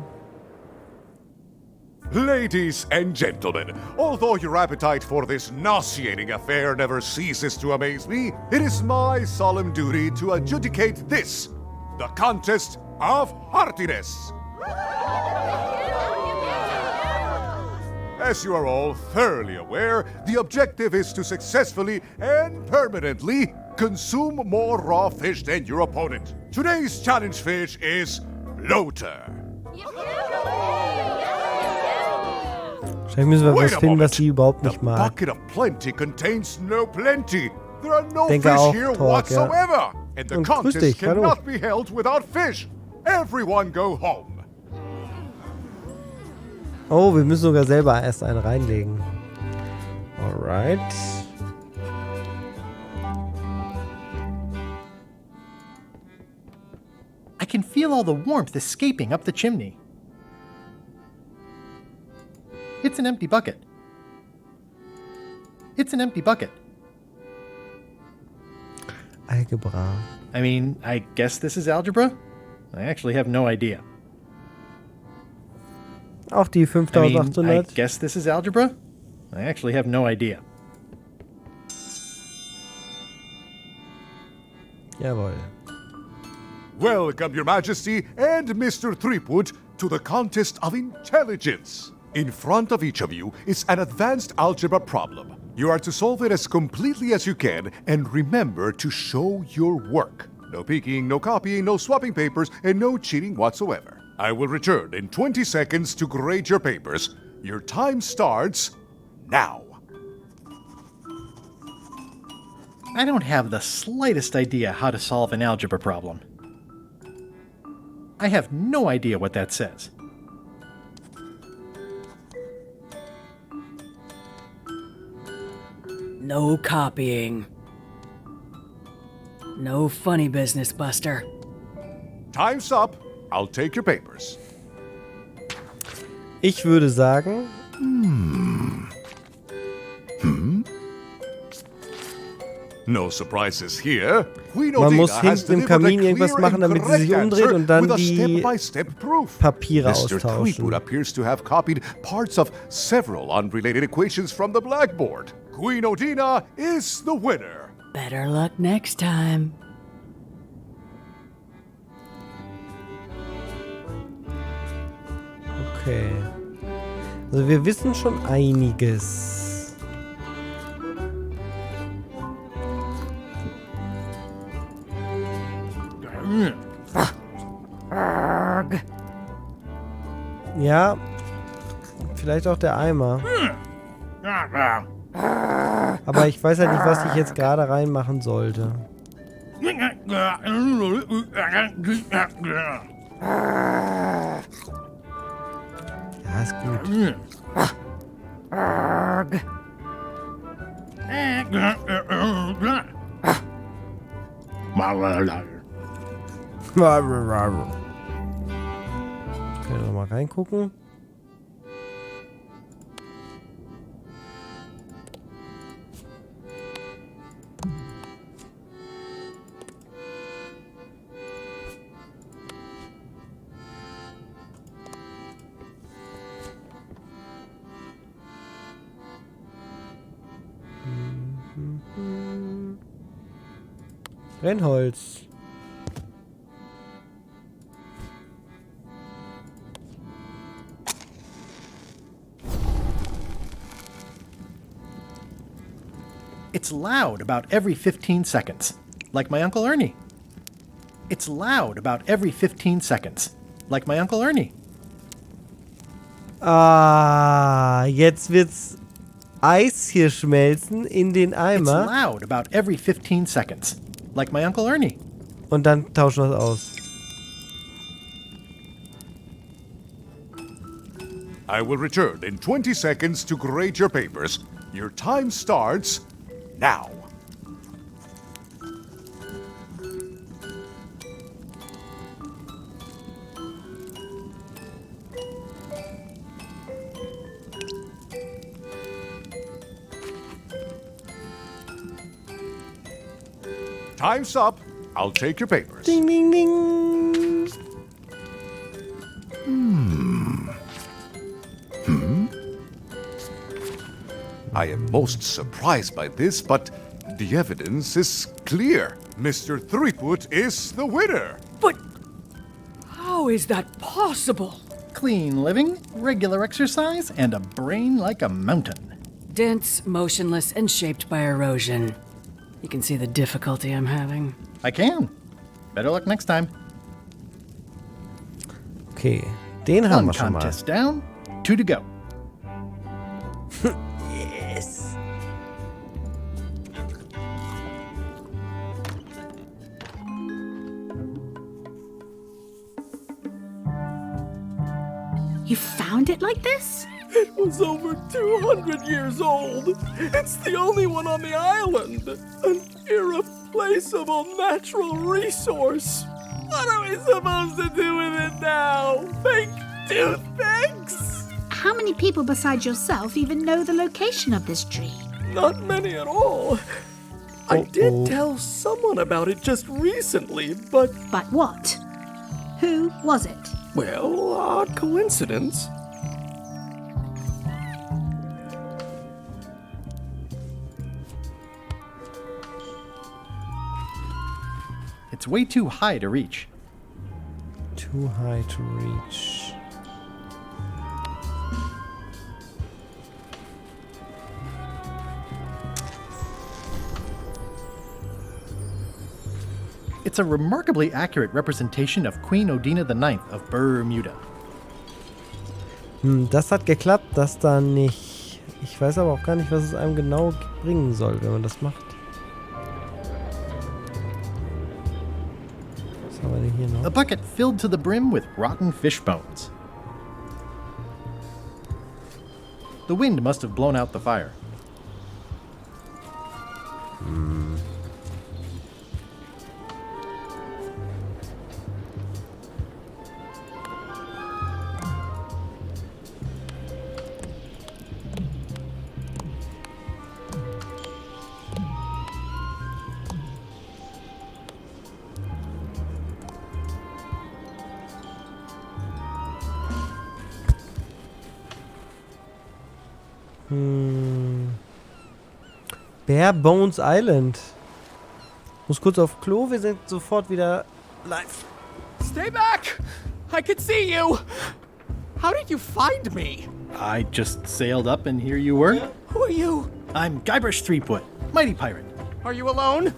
Ladies and gentlemen, although your appetite for this nauseating affair never ceases to amaze me, it is my solemn duty to adjudicate this, the contest of heartiness. As you are all thoroughly aware, the objective is to successfully and permanently consume more raw fish than your opponent. Today's challenge fish is bloater. Wahrscheinlich müssen wir was finden, was sie überhaupt nicht mag. The bucket of plenty contains no plenty. There are no Denke fish auch, here Talk, whatsoever. And the Und grüß contest dich, hallo. cannot be held without fish. Everyone go home. Oh, wir müssen sogar selber erst einen reinlegen. Alright. I can feel all the warmth escaping up the chimney. It's an empty bucket. It's an empty bucket. Algebra. I mean, I guess this is algebra? I actually have no idea. Auch die I 5800. guess this is algebra? I actually have no idea. Jawohl. Welcome, Your Majesty and Mr. Threepwood, to the contest of intelligence. In front of each of you is an advanced algebra problem. You are to solve it as completely as you can, and remember to show your work. No peeking, no copying, no swapping papers, and no cheating whatsoever. I will return in 20 seconds to grade your papers. Your time starts now. I don't have the slightest idea how to solve an algebra problem. I have no idea what that says. No copying. No funny business, Buster. Time's up. I'll take your papers. Ich würde sagen, No surprises here. man muss hinten im Kamin irgendwas machen, damit sie sich umdreht und dann die Papiere Mr. austauschen. Threepwood appears to have copied parts of several unrelated equations from the blackboard. Queen Odina is the winner. Better luck next time. Okay. Also wir wissen schon einiges. Ja, vielleicht auch der Eimer. Aber ich weiß halt nicht, was ich jetzt gerade reinmachen sollte. Ja, ist gut. Können wir noch mal reingucken? Brennholz. It's loud about every 15 seconds, like my Uncle Ernie. It's loud about every 15 seconds, like my Uncle Ernie. Ah, jetzt wird's Eis hier schmelzen in den It's Eimer. loud about every 15 seconds, like my Uncle Ernie. Und dann tauschen wir es aus. I will return in 20 seconds to grade your papers. Your time starts now. Time's up. I'll take your papers. Ding, ding, ding. I am most surprised by this, but the evidence is clear. Mr. Threepwood is the winner. But how is that possible? Clean living, regular exercise, and a brain like a mountain. Dense, motionless, and shaped by erosion. You can see the difficulty I'm having. I can. Better luck next time. Okay, den haben One wir schon mal. contest down, 2 to go. Yes. You found it like this? It was over 200 years old. It's the only one on the island. An irreplaceable natural resource. What are we supposed to do with it now? Make toothpicks? How many people besides yourself even know the location of this tree? Not many at all. I did tell someone about it just recently, but... But what? Who was it? Well, odd coincidence. It's way too high to reach. Too high to reach. It's a remarkably accurate representation of Queen Odina IX of Bermuda. Das hat geklappt, das da nicht. Ich weiß aber auch gar nicht, was es einem genau bringen soll, wenn man das macht. hier noch? A bucket filled to the brim with rotten fish bones. The wind must have blown out the fire. Bare Bones Island. Muss kurz auf Klo, wir sind sofort wieder live. Stay back! I can see you! How did you find me? I just sailed up and here you were. Who are you? I'm Guybrush Threepwood, mighty pirate. Are you alone?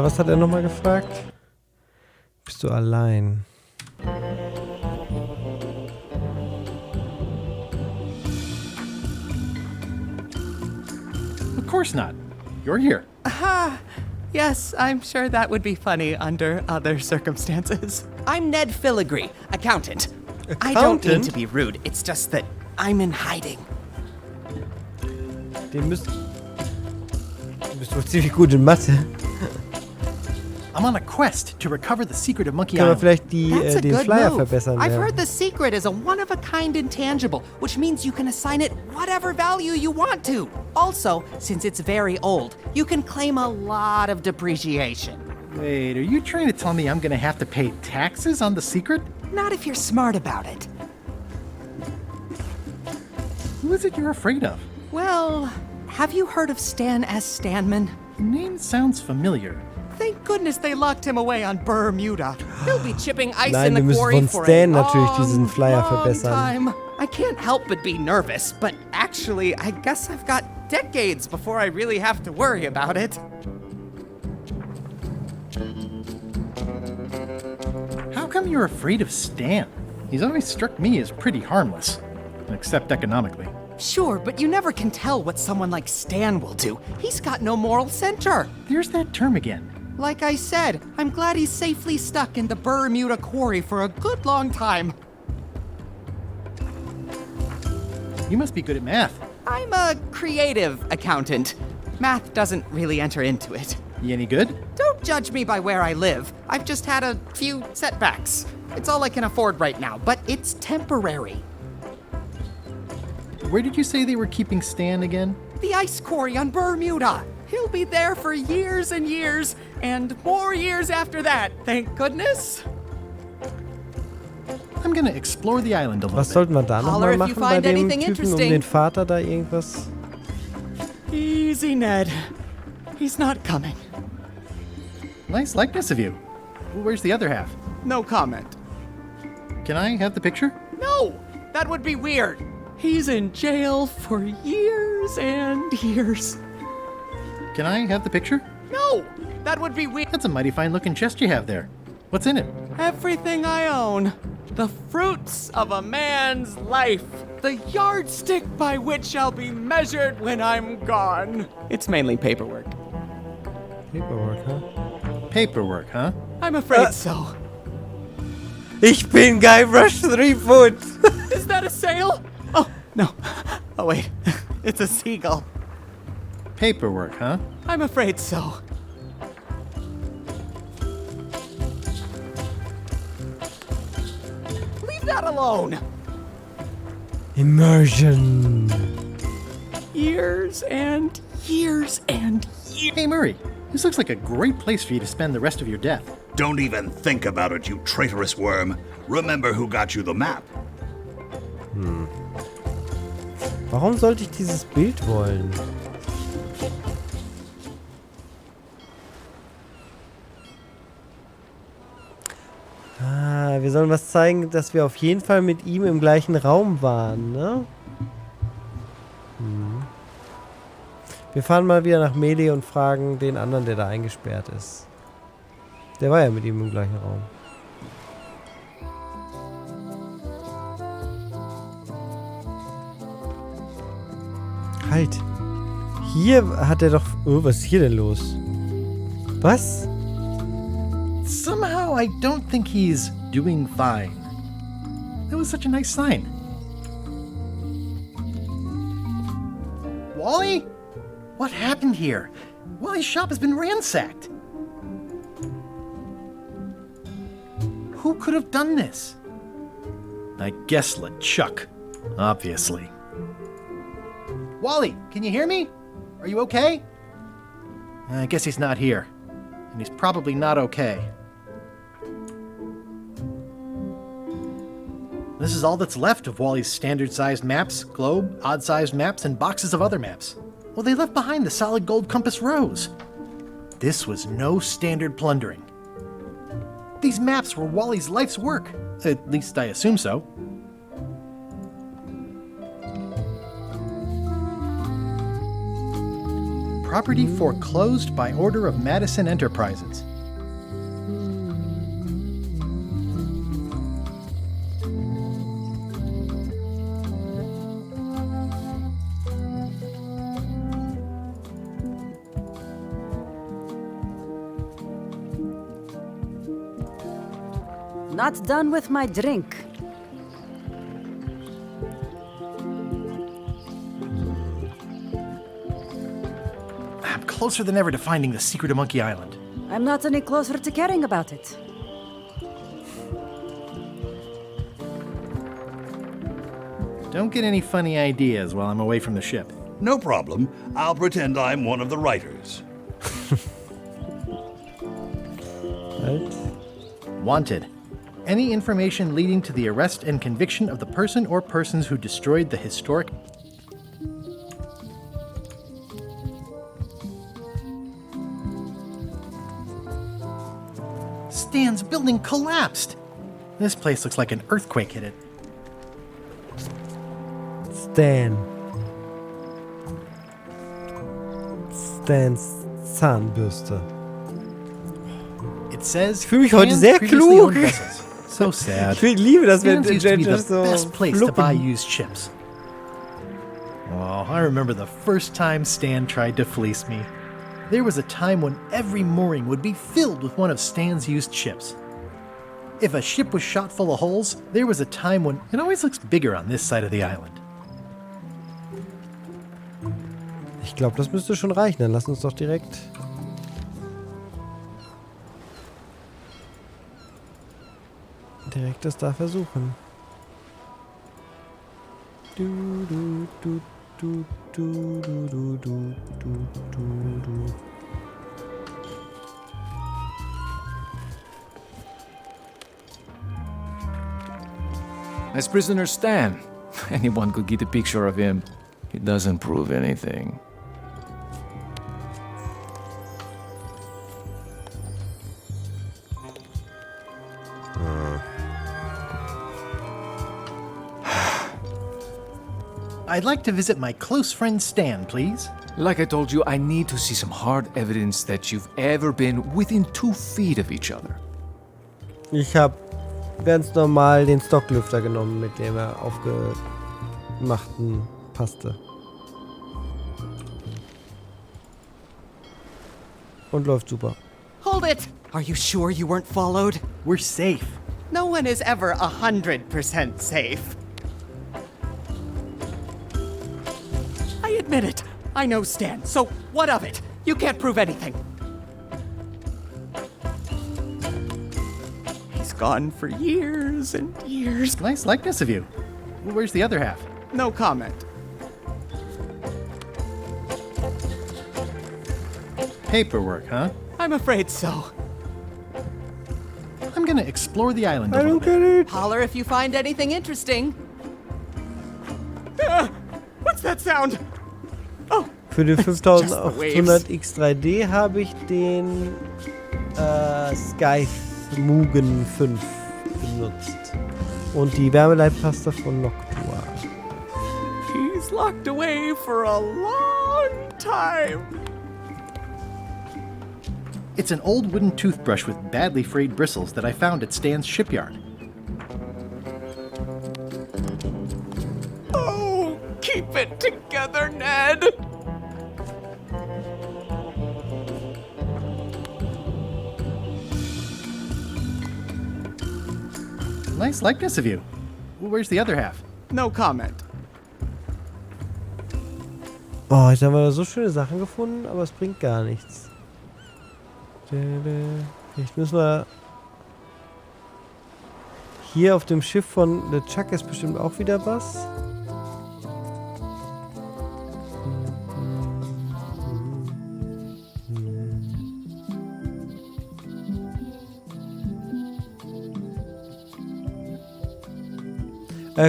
Was hat er nochmal gefragt? Bist du allein? Of course not. You're here. Yes, I'm sure that would be funny under other circumstances. I'm Ned Filigree, accountant. I don't mean to be rude, it's just that I'm in hiding. Du bist wohl ziemlich gut in Mathe. I'm on a quest to recover the secret of Monkey Können wir Island. vielleicht den Flyer verbessern? I've Ja. heard the secret is a one-of-a-kind intangible, which means you can assign it whatever value you want to. Also, since it's very old, you can claim a lot of depreciation. Wait, are you trying to tell me I'm gonna have to pay taxes on the secret? Not if you're smart about it. Who is it you're afraid of? Well, have you heard of Stan S. Stanman? The name sounds familiar. Thank goodness they locked him away on Bermuda. He'll be chipping ice Nein, in wir the müssen quarry von for Stan a natürlich diesen Flyer long verbessern. time. I can't help but be nervous, but actually, I guess I've got decades before I really have to worry about it. How come you're afraid of Stan? He's always struck me as pretty harmless, except economically. Sure, but you never can tell what someone like Stan will do. He's got no moral center. There's that term again. Like I said, I'm glad he's safely stuck in the Bermuda quarry for a good long time. You must be good at math. I'm a creative accountant. Math doesn't really enter into it. You any good? Don't judge me by where I live. I've just had a few setbacks. It's all I can afford right now, but it's temporary. Where did you say they were keeping Stan again? The ice quarry on Bermuda. He'll be there for years and years, and more years after that, thank goodness. I'm gonna explore the island a little Was sollten wir da Holler nochmal if you machen bei find dem anything Typen um interesting. den Vater da irgendwas? Easy, Ned. He's not coming. Nice likeness of you. Where's the other half? No comment. Can I have the picture? No! That would be weird. He's in jail for years and years. Can I have the picture? No! That would be weird. That's a mighty fine looking chest you have there. What's in it? Everything I own. The fruits of a man's life. The yardstick by which I'll be measured when I'm gone. It's mainly paperwork. Paperwork, huh? Paperwork, huh? I'm afraid so. Ich bin Guybrush Threepwood. Is that a sail? Oh, no. Oh, wait. It's a seagull. Paperwork, huh? I'm afraid so. Leave that alone! Immersion. Years and years and years. Hey, Murray, this looks like a great place for you to spend the rest of your death. Don't even think about it, you traitorous worm. Remember who got you the map. Warum sollte ich dieses Bild wollen? Ah, wir sollen was zeigen, dass wir auf jeden Fall mit ihm im gleichen Raum waren, ne? Wir fahren mal wieder nach Melee und fragen den anderen, der da eingesperrt ist. Der war ja mit ihm im gleichen Raum. Halt. Hier hat er doch... Oh, was ist hier denn los? Was? Somehow I don't think he's doing fine. That was such a nice sign. Wally? What happened here? Wally's shop has been ransacked. Who could have done this? I guess LeChuck, obviously. Wally, can you hear me? Are you okay? I guess he's not here. And he's probably not okay. This is all that's left of Wally's standard-sized maps, globe, odd-sized maps, and boxes of other maps. Well, they left behind the solid gold compass rose. This was no standard plundering. These maps were Wally's life's work. At least I assume so. Property foreclosed by order of Madison Enterprises. Not done with my drink. I'm closer than ever to finding the secret of Monkey Island. I'm not any closer to caring about it. Don't get any funny ideas while I'm away from the ship. No problem. I'll pretend I'm one of the writers. Halt. Wanted. Any information leading to the arrest and conviction of the person or persons who destroyed the historic... Stan's building collapsed! This place looks like an earthquake hit it. Stan. Stans Zahnbürste. It says... Ich fühle mich heute Stan's sehr previously klug. owned vessels. So sad. Ich liebe das, wenn Stan's used to be Judges the so best place to buy fluppen. used ships. Oh, I remember the first time Stan tried to fleece me. There was a time when every mooring would be filled with one of Stan's used ships. If a ship was shot full of holes, there was a time when it always looks bigger on this side of the island. Ich glaube, das müsste schon reichen. Dann lass uns doch direkt... das da versuchen. Du, du, du, du, du, du, du, du, du, du. As prisoner Stan, anyone could get a picture of him. It doesn't prove anything. I'd like to visit my close friend Stan, please. Like I told you, I need to see some hard evidence that you've ever been within 2 feet of each other. Ich habe ganz normal den Stocklüfter genommen, mit dem er aufgemachten passte. Und läuft super. Hold it! Are you sure you weren't followed? We're safe. No one is ever 100% safe. I admit it. I know Stan, so what of it? You can't prove anything. He's gone for years and years. Nice likeness of you. Where's the other half? No comment. Paperwork, huh? I'm afraid so. I'm gonna explore the island a I little don't bit. get it. Holler if you find anything interesting. What's that sound? Oh, Für den just the 5800 X3D habe ich den Sky Mugen 5 benutzt. Und die Wärmeleitpasta von Noctua. He's locked away for a long time. It's an old wooden toothbrush with badly frayed bristles that I found at Stan's shipyard. Oh, keep it together, Ned. Nice likeness of you. Where's the other half? No comment. Oh, jetzt haben wir da so schöne Sachen gefunden, aber es bringt gar nichts. Vielleicht müssen wir... Hier auf dem Schiff von The Chuck ist bestimmt auch wieder was.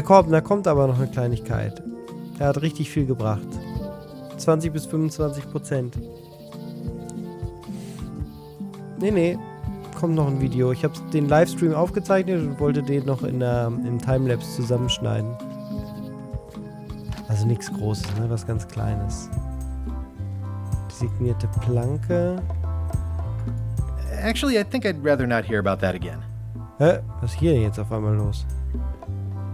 Komm, da kommt aber noch eine Kleinigkeit. Er hat richtig viel gebracht. 20 bis 25%. Nee. Kommt noch ein Video. Ich habe den Livestream aufgezeichnet und wollte den noch im Timelapse zusammenschneiden. Also nichts Großes, ne? Was ganz Kleines. Die signierte Planke. Actually, I think I'd rather not hear about that again. Hä? Was ist hier denn jetzt auf einmal los?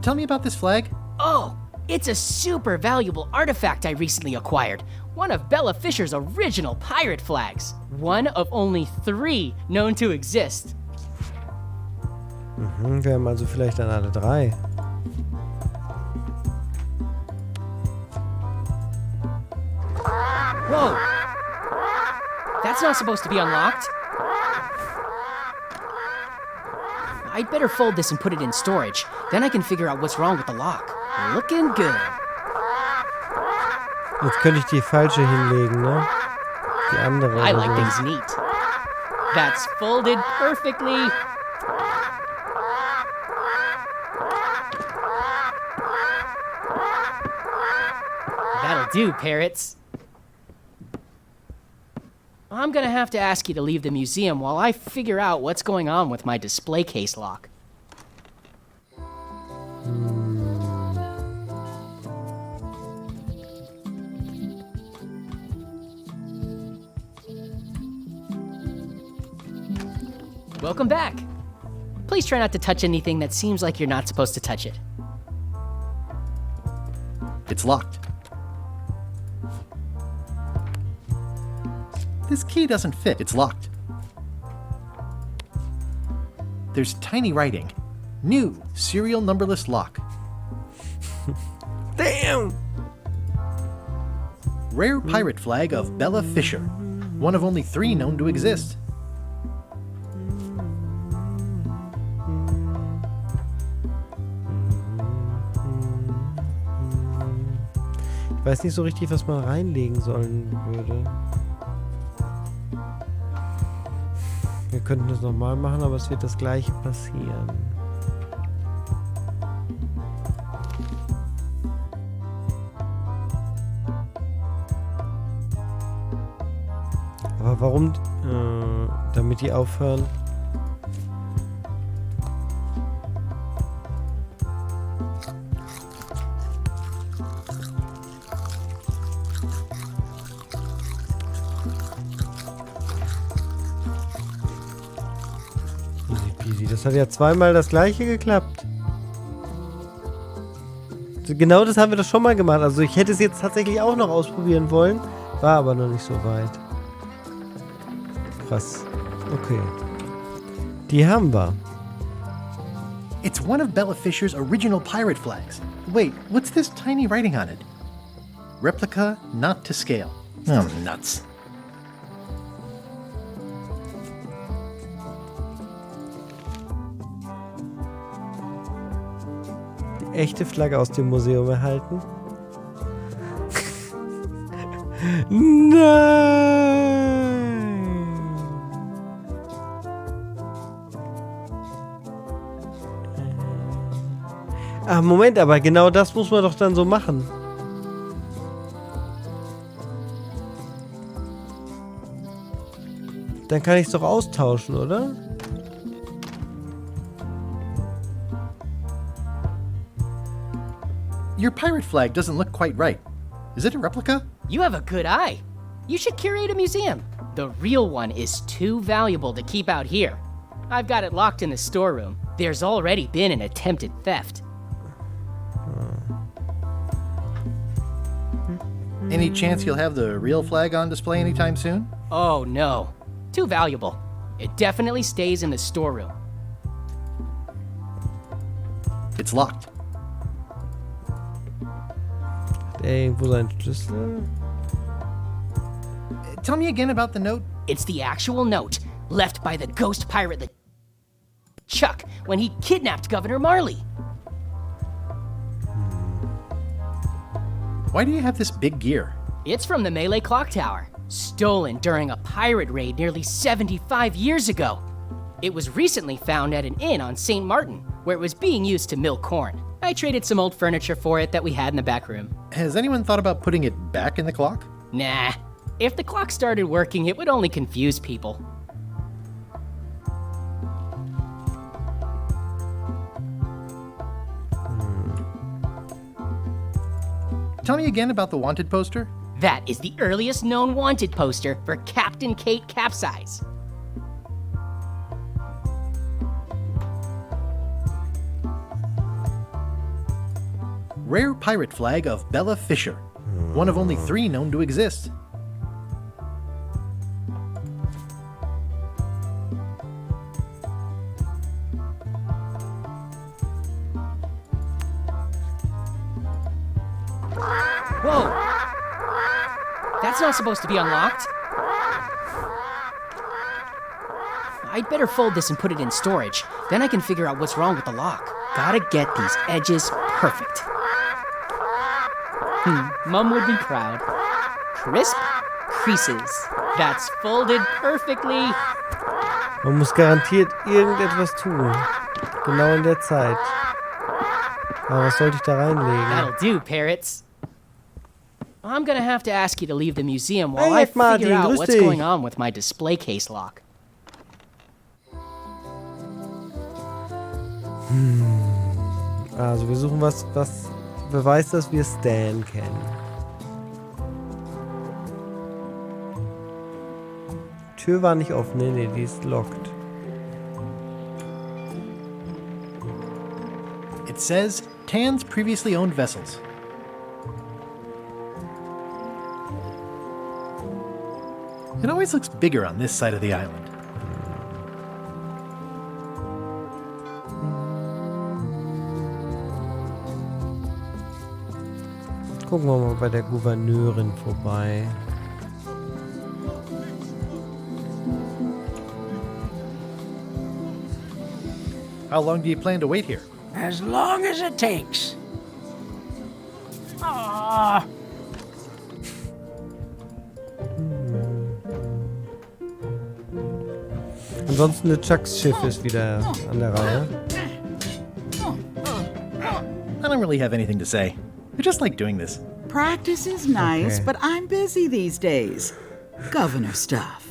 Tell me about this flag. Oh, it's a super valuable artifact I recently acquired. One of Bella Fisher's original pirate flags. One of only 3 known to exist. Wir haben also vielleicht dann alle 3. Whoa! That's not supposed to be unlocked. I'd better fold this and put it in storage. Then I can figure out what's wrong with the lock. Looking good. Jetzt könnte ich die falsche hinlegen, ne? Die andere. I like things neat. That's folded perfectly. That'll do, parrots. I'm gonna have to ask you to leave the museum while I figure out what's going on with my display case lock. Welcome back. Please try not to touch anything that seems like you're not supposed to touch it. It's locked. This key doesn't fit. It's locked. There's tiny writing. New serial numberless lock. Damn! Rare pirate flag of Bella Fisher. One of only 3 known to exist. Ich weiß nicht so richtig, was man reinlegen sollen würde. Wir könnten das nochmal machen, aber es wird das gleiche passieren. Aber warum? Damit die aufhören. Das hat ja zweimal das gleiche geklappt. Genau das haben wir doch schon mal gemacht. Also ich hätte es jetzt tatsächlich auch noch ausprobieren wollen. War aber noch nicht so weit. Krass. Okay. Die haben wir. It's one of Bella Fisher's original pirate flags. Wait, what's this tiny writing on it? Replica not to scale. Oh, nuts. echte Flagge aus dem Museum erhalten? Nein! Ach, Moment, aber genau das muss man doch dann so machen. Dann kann ich es doch austauschen, oder? Your pirate flag doesn't look quite right. Is it a replica? You have a good eye. You should curate a museum. The real one is too valuable to keep out here. I've got it locked in the storeroom. There's already been an attempted theft. Any chance you'll have the real flag on display anytime soon? Oh no. Too valuable. It definitely stays in the storeroom. It's locked. Irgendwo sein Schlüssel. Tell me again about the note. It's the actual note left by the ghost pirate Chuck when he kidnapped Governor Marley. Why do you have this big gear? It's from the Melee Clock Tower, stolen during a pirate raid nearly 75 years ago. It was recently found at an inn on St. Martin, where it was being used to mill corn. I traded some old furniture for it that we had in the back room. Has anyone thought about putting it back in the clock? Nah. If the clock started working, it would only confuse people. Tell me again about the wanted poster. That is the earliest known wanted poster for Captain Kate Capsize. Rare pirate flag of Bella Fisher, one of only 3 known to exist. Whoa! That's not supposed to be unlocked. I'd better fold this and put it in storage. Then I can figure out what's wrong with the lock. Gotta get these edges perfect. Mom would be proud. Crisp creases. That's folded perfectly. Man muss garantiert irgendetwas tun. Genau in der Zeit. Aber was sollte ich da reinlegen? That'll do, parrots. I'm gonna have to ask you to leave the museum while Hey, I figure Martin, out grüß what's dich. going on with my display case lock. Also wir suchen was beweist, dass wir Stan kennen. Tür war nicht offen. Nee, die ist locked. It says Tan's previously owned vessels. It always looks bigger on this side of the island. Gucken wir mal bei der Gouverneurin vorbei. How long do you plan to wait here? As long as it takes. Ah. Ansonsten Chucks Schiff ist wieder an der Reihe. I don't really have anything to say. I just like doing this. Practice is nice, Okay. but I'm busy these days. Governor stuff.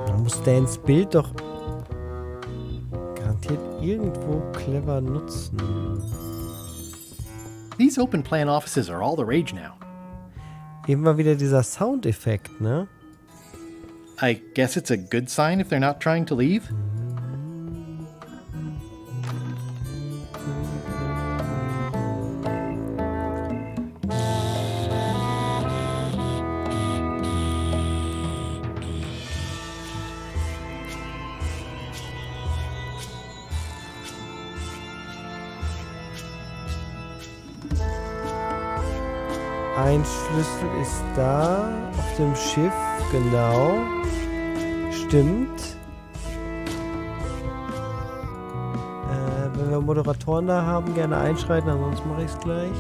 Man muss Stans Bild doch garantiert irgendwo clever nutzen. These open plan offices are all the rage now. Eben mal wieder dieser Soundeffekt, ne? I guess it's a good sign if they're not trying to leave. Ein Schlüssel ist da. Auf dem Schiff, genau. Stimmt. Wenn wir Moderatoren da haben, gerne einschreiten, ansonsten mache ich es gleich.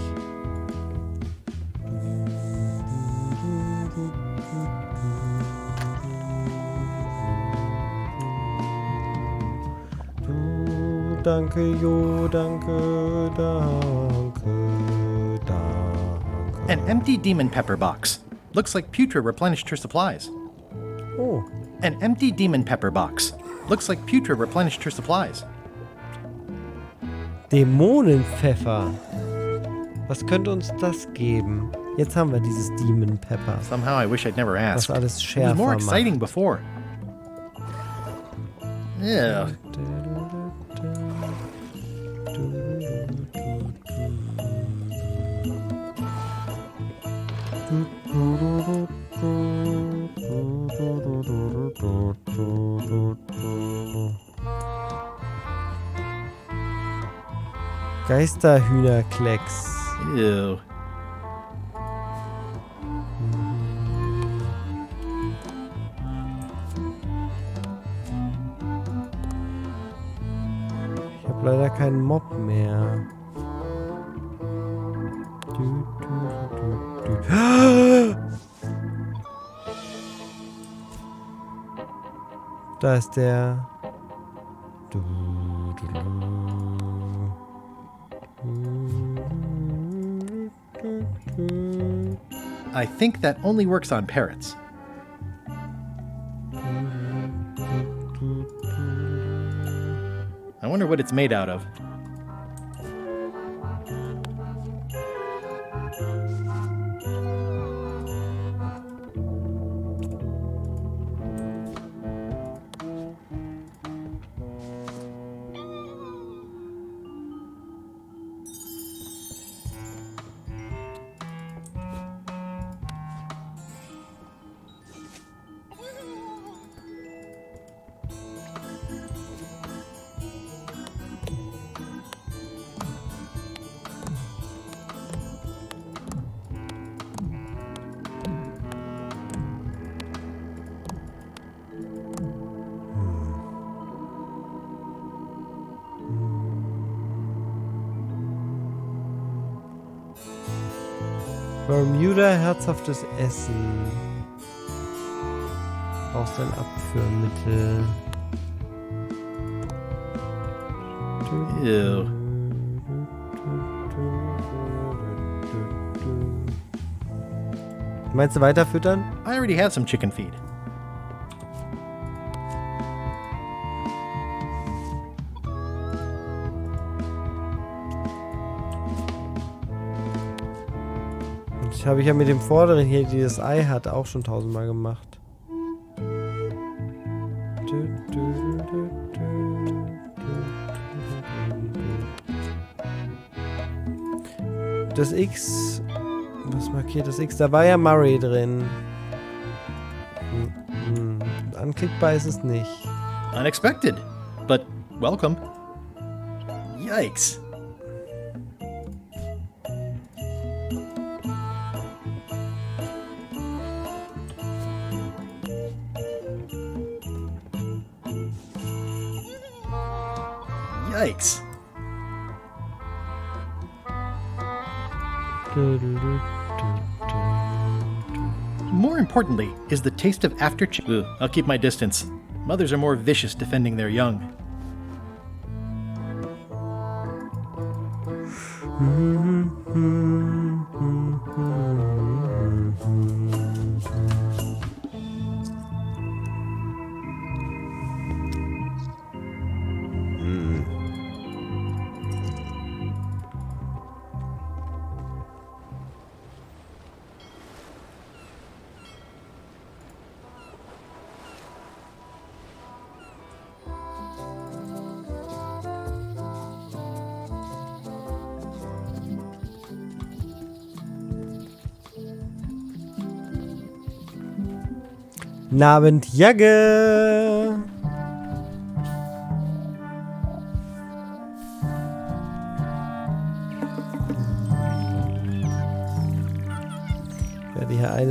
Danke, Jo, danke, danke, danke. An empty demon pepper box. Looks like Putra replenished her supplies. Oh. An empty demon pepper box. Looks like Putra replenished her supplies. Dämonenpfeffer. Was könnte uns das geben? Jetzt haben wir dieses Demon Pepper. Somehow I wish I'd never asked. Was alles It schärfer was more macht. exciting before. Yeah. Geisterhühnerklecks. Ew. Ich habe leider keinen Mob mehr. Da ist der. I think that only works on parrots. I wonder what it's made out of. Bermuda, herzhaftes Essen. Brauchst ein Abführmittel. Ew. Meinst du weiterfüttern? I already had some chicken feed. Das habe ich ja mit dem vorderen hier, die das Ei hat, auch schon 1000-mal gemacht. Das X. Was markiert das X? Da war ja Murray drin. Anklickbar ist es nicht. Unexpected, but welcome. Yikes. Yikes. More importantly is the taste of after I'll keep my distance. Mothers are more vicious defending their young. Nabend Jagge.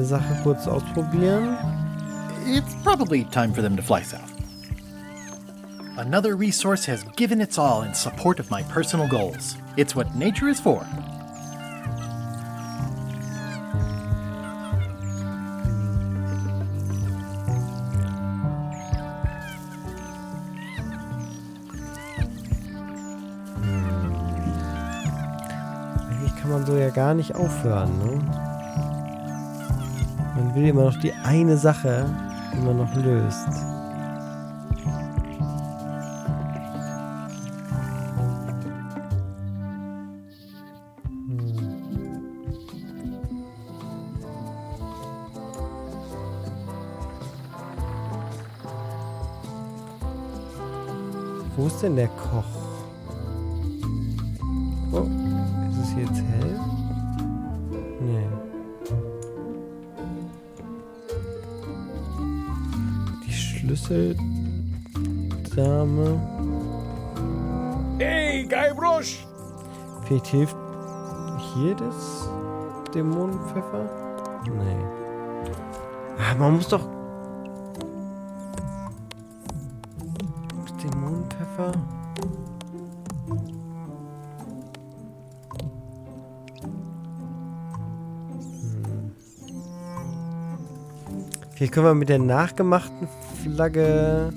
eine Sache kurz ausprobieren. It's probably time for them to fly south. Another resource has given its all in support of my personal goals. It's what nature is for. Eigentlich kann man so ja gar nicht aufhören, ne? Man will immer noch die eine Sache, die man noch löst. Wo ist denn der Koch? Oh, ist es jetzt hell? Nee. Die Schlüsseldame. Hey, Guybrush! Vielleicht hilft hier das Dämonenpfeffer? Nee. Ah, man muss doch... Dämonenpfeffer? Vielleicht können wir mit der nachgemachten Flagge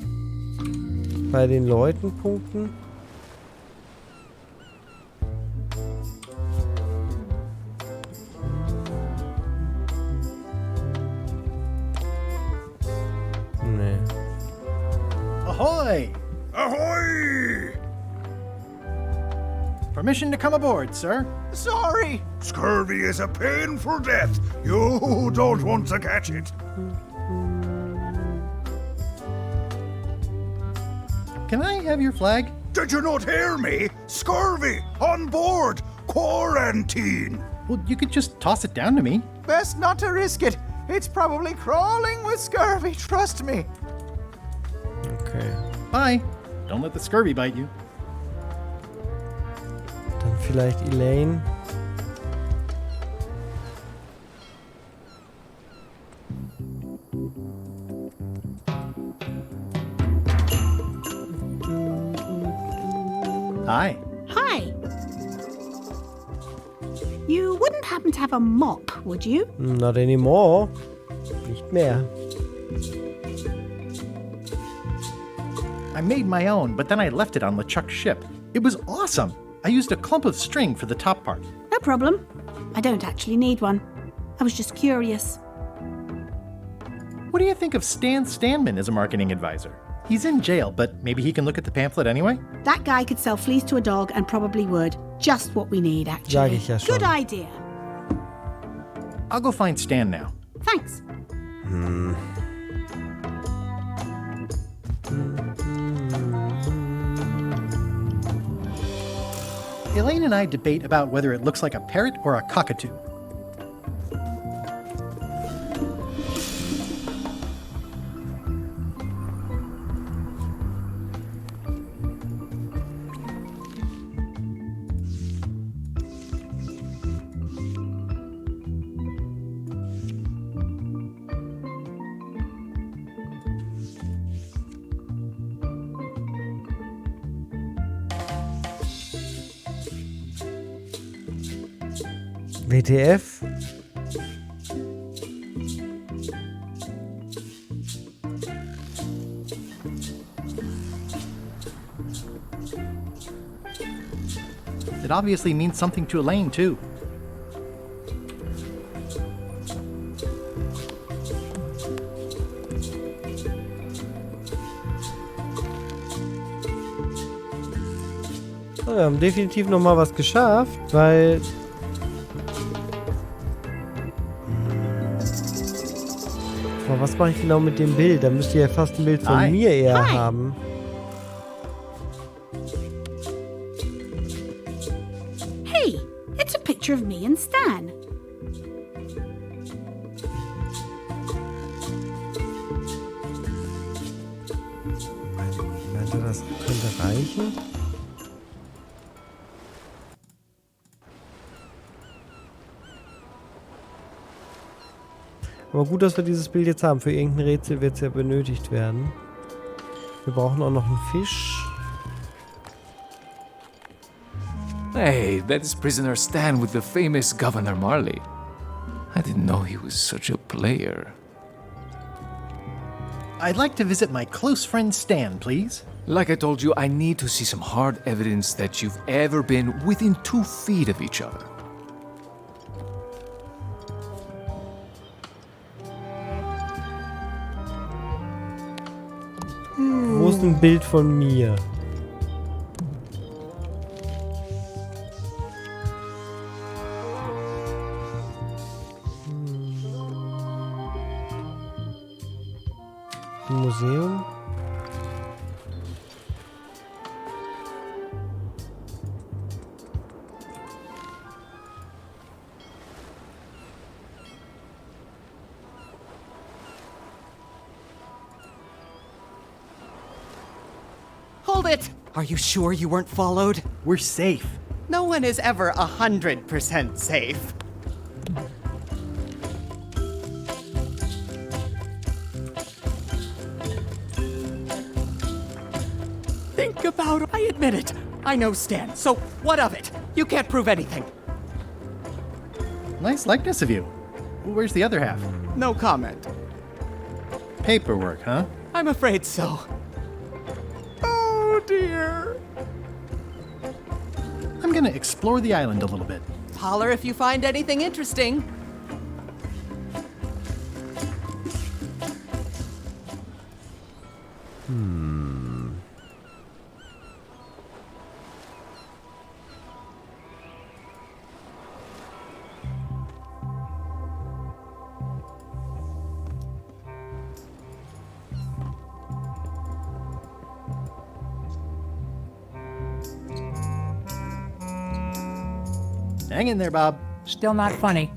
bei den Leuten punkten. Nee. Ahoy! Ahoy! Permission to come aboard, sir. Sorry! Scurvy is a painful death. You don't want to catch it. Can I have your flag? Did you not hear me? Scurvy! On board! Quarantine! Well, you could just toss it down to me. Best not to risk it. It's probably crawling with scurvy, trust me. Okay. Bye. Don't let the scurvy bite you. Dann vielleicht Elaine. Hi. Hi. You wouldn't happen to have a mop, would you? Not anymore. Nicht mehr. I made my own, but then I left it on LeChuck's ship. It was awesome. I used a clump of string for the top part. No problem. I don't actually need one. I was just curious. What do you think of Stan Stanman as a marketing advisor? He's in jail, but maybe he can look at the pamphlet anyway? That guy could sell fleas to a dog and probably would. Just what we need, actually. Sag ich ja schon. Good idea. I'll go find Stan now. Thanks. Elaine and I debate about whether it looks like a parrot or a cockatoo. WTF? It obviously means something to Elaine, too. So, wir haben definitiv noch mal was geschafft, weil... Aber was mache ich genau mit dem Bild? Da müsst ihr ja fast ein Bild von mir eher haben. Hey, it's a picture of me and Stan. Meint ihr, das könnte reichen? Aber gut, dass wir dieses Bild jetzt haben. Für irgendein Rätsel wird es ja benötigt werden. Wir brauchen auch noch einen Fisch. Hey, that is prisoner Stan with the famous Governor Marley. I didn't know he was such a player. I'd like to visit my close friend Stan, please. Like I told you, I need to see some hard evidence that you've ever been within 2 feet of each other. Wo ist ein Bild von mir? Im Museum? Hold it! Are you sure you weren't followed? We're safe. No one is ever 100% safe. Think about it. I admit it. I know Stan, so what of it? You can't prove anything. Nice likeness of you. Where's the other half? No comment. Paperwork, huh? I'm afraid so. Oh dear. I'm gonna explore the island a little bit. Holler if you find anything interesting. Hang in there, Bob. Still not funny.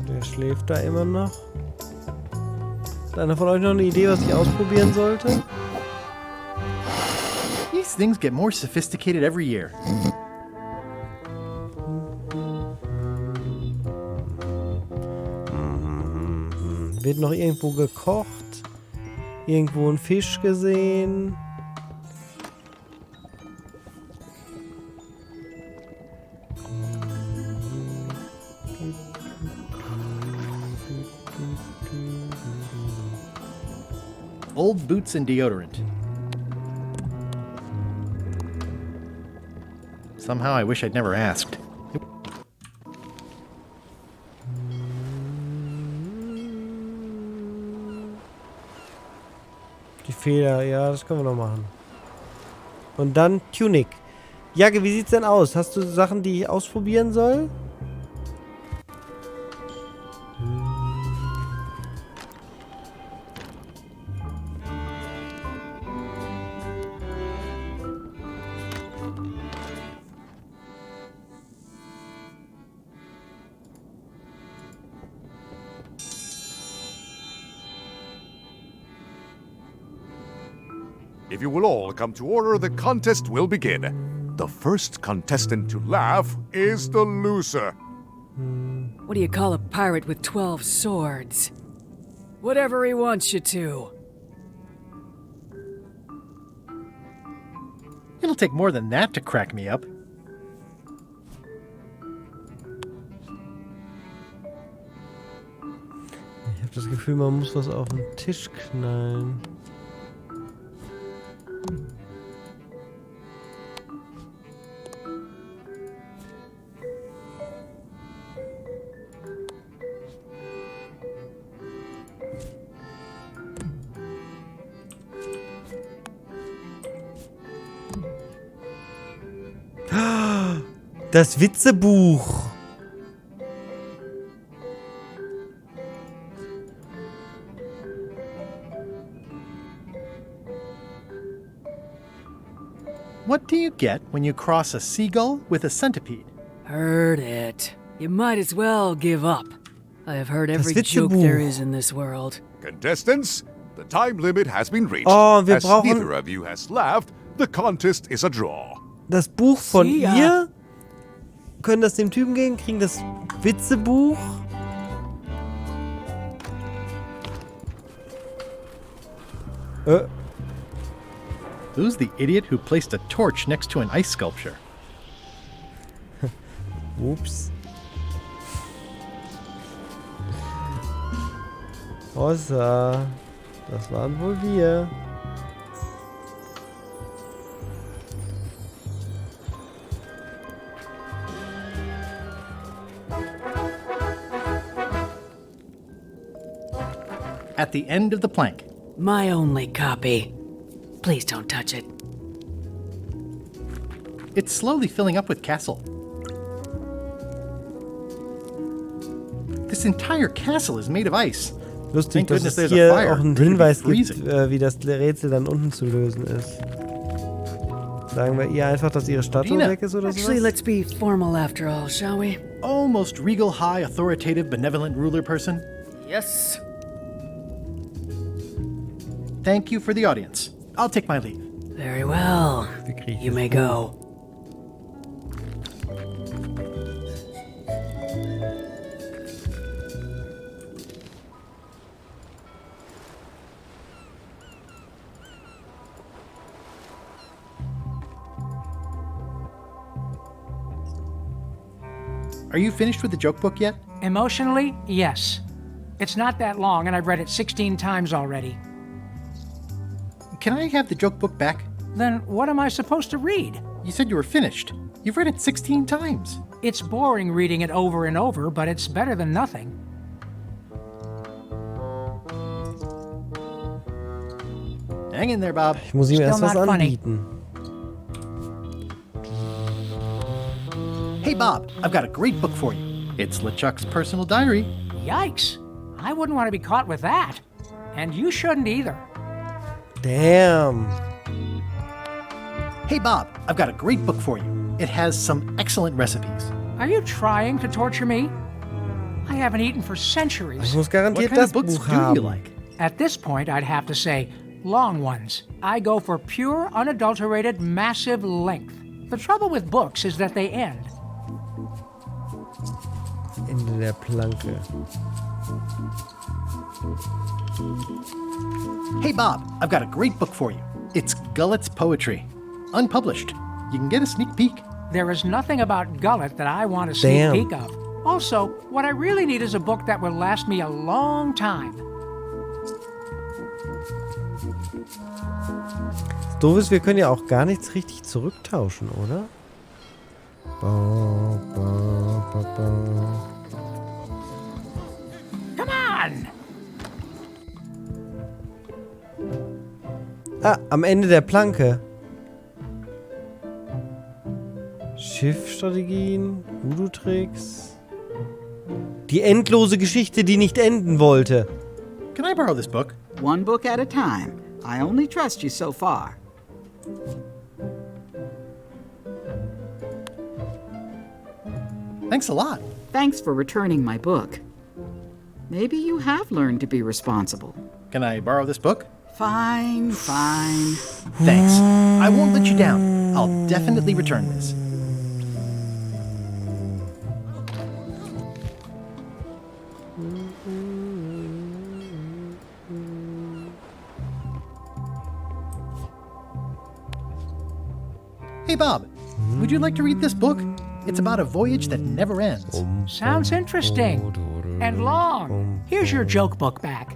Der schläft da immer noch. Hat einer von euch noch eine Idee, was ich ausprobieren sollte? These things get more sophisticated every year. Wird noch irgendwo gekocht? Irgendwo ein Fisch gesehen? Old boots and deodorant. Somehow I wish I'd never asked. Die Feder, ja, das können wir noch machen. Und dann Tunic. Jacke, wie sieht's denn aus? Hast du Sachen, die ich ausprobieren soll? If you will all come to order, the contest will begin. The first contestant to laugh is the loser. What do you call a pirate with 12 swords? Whatever he wants you to. It'll take more than that to crack me up. Ich habe das Gefühl, man muss was auf den Tisch knallen. Das Witzebuch. What do you get when you cross a seagull with a centipede? Heard it. You might as well give up. I have heard every joke there is in this world. Contestants, the time limit has been reached. Oh, wir As brauchen neither of you has laughed, the contest is a draw. Das Buch von ihr? können das dem Typen geben, kriegen das Witzebuch. Who's the idiot who placed a torch next to an ice sculpture? Ups. Hossa. Das waren wohl wir. At the end of the plank. My only copy. Please don't touch it. It's slowly filling up with castle. This entire castle is made of ice. Lustig, Thank dass goodness es there's a hier fire. auch einen Ready to be Hinweis gibt, freezing. wie das Rätsel dann unten zu lösen ist. Sagen wir ihr einfach, dass ihre Statue Dina. weg ist oder Actually, sowas? let's be formal after all, shall we? Almost regal, high, authoritative, benevolent ruler person. Yes. Thank you for the audience. I'll take my leave. Very well. You may go. Are you finished with the joke book yet? Emotionally, yes. It's not that long, and I've read it 16 times already. Can I have the joke book back? Then what am I supposed to read? You said you were finished. You've read it 16 times. It's boring reading it over and over, but it's better than nothing. Hang in there, Bob. Ich muss ihm Still erst was not funny. anbieten. Hey, Bob, I've got a great book for you. It's LeChuck's personal diary. Yikes. I wouldn't want to be caught with that. And you shouldn't either. Damn. Hey, Bob, I've got a great book for you. It has some excellent recipes. Are you trying to torture me? I haven't eaten for centuries. Ich muss garantiert What kind das of books Buch do you haben. like? At this point, I'd have to say long ones. I go for pure, unadulterated, massive length. The trouble with books is that they end. Ende der Planke. Hey, Bob, I've got a great book for you. It's Gullet's poetry. Unpublished. You can get a sneak peek. There is nothing about Gullet that I want a sneak Damn. peek of. Also, what I really need is a book that will last me a long time. Das Doof ist, wir können ja auch gar nichts richtig zurücktauschen, oder? Ba, ba, ba, ba. Come on! Ah, am Ende der Planke. Schiffstrategien, Voodoo-Tricks. Die endlose Geschichte, die nicht enden wollte. Can I borrow this book? One book at a time. I only trust you so far. Thanks a lot. Thanks for returning my book. Maybe you have learned to be responsible. Can I borrow this book? Fine, fine. Thanks. I won't let you down. I'll definitely return this. Hey, Bob, would you like to read this book? It's about a voyage that never ends. Sounds interesting. And long. Here's your joke book back.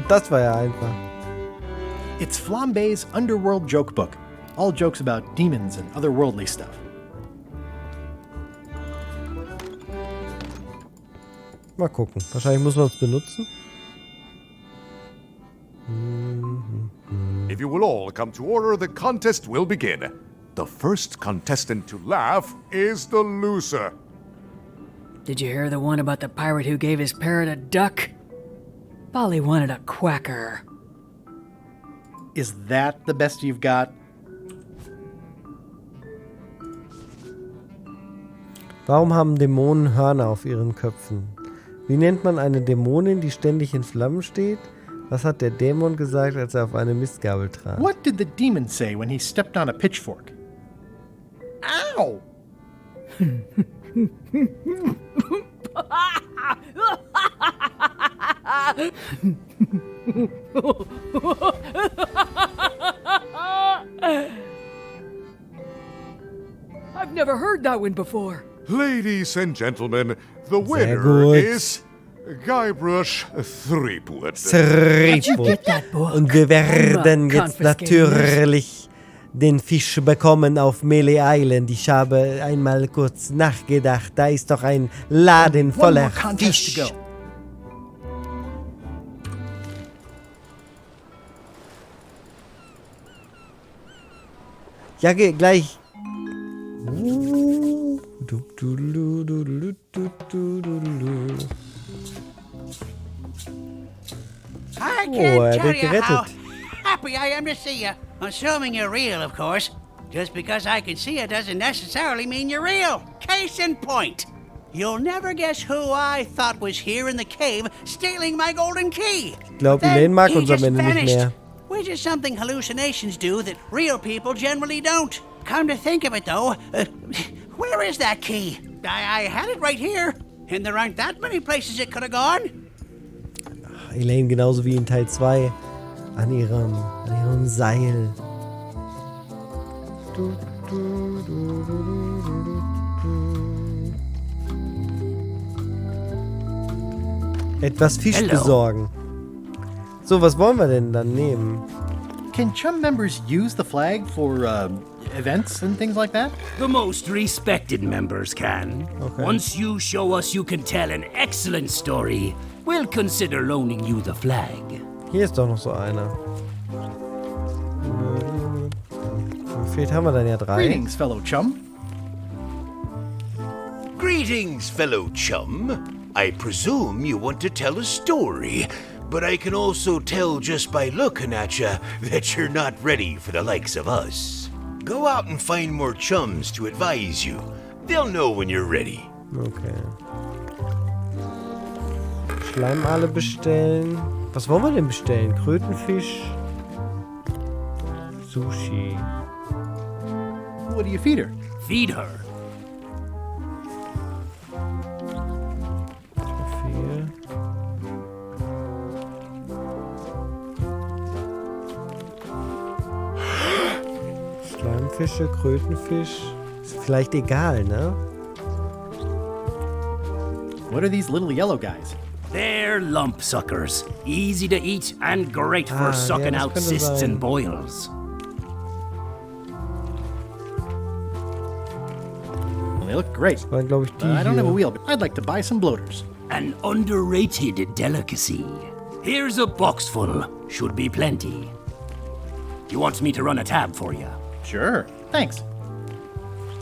Das war ja einfach. It's Flambe's Underworld Joke Book. All jokes about demons and otherworldly stuff. Mal gucken. Wahrscheinlich muss man es benutzen. If you will all come to order, the contest will begin. The first contestant to laugh is the loser. Did you hear the one about the pirate who gave his parrot a duck? Polly wanted a quacker. Is that the best you've got? Warum haben Dämonen Hörner auf ihren Köpfen? Wie nennt man eine Dämonin, die ständig in Flammen steht? Was hat der Dämon gesagt, als er auf eine Mistgabel trat? What did the demon say when he stepped on a pitchfork? Ow! I've never heard that one before. Ladies and gentlemen, the winner is Guybrush Threepwood. Und wir werden jetzt natürlich den Fisch bekommen auf Melee Island. Ich habe einmal kurz nachgedacht. Da ist doch ein Laden voller Fisch. Ja, gleich. I can't tell you how happy I am to see you. Assuming you're real, of course. Just because I can see you doesn't necessarily mean you're real. Case in point. You'll never guess who I thought was here in the cave stealing my golden key. Ich glaube, Elaine mag uns am Ende nicht vanished. mehr. Which is something hallucinations do that real people generally don't. Come to think of it, though, where is that key? I had it right here, and there aren't that many places it could have gone. Elaine genauso wie in Teil 2 an ihrem Seil. Etwas Fisch besorgen. So, was wollen wir denn dann nehmen? Can Chum members use the flag for events and things like that? The most respected members can. Okay. Once you show us you can tell an excellent story, we'll consider loaning you the flag. Hier ist doch noch so einer. Wie viel haben wir dann ja? 3? Greetings, fellow chum. Greetings, fellow chum. I presume you want to tell a story, but I can also tell just by looking at you that you're not ready for the likes of us. Go out and find more chums to advise you. They'll know when you're ready. Okay. Schleimale bestellen. Was wollen wir denn bestellen? Krötenfisch? Sushi. What do you feed her? Feed her. 4. Schleimfische, Krötenfisch. Ist vielleicht egal, ne? What are these little yellow guys? They're lump suckers. Easy to eat and great for sucking out cysts and boils. Well, they look great. Waren, glaube ich, die I don't have a hier. wheel, but I'd like to buy some bloaters. An underrated delicacy. Here's a box full. Should be plenty. You want me to run a tab for you? Sure. Thanks.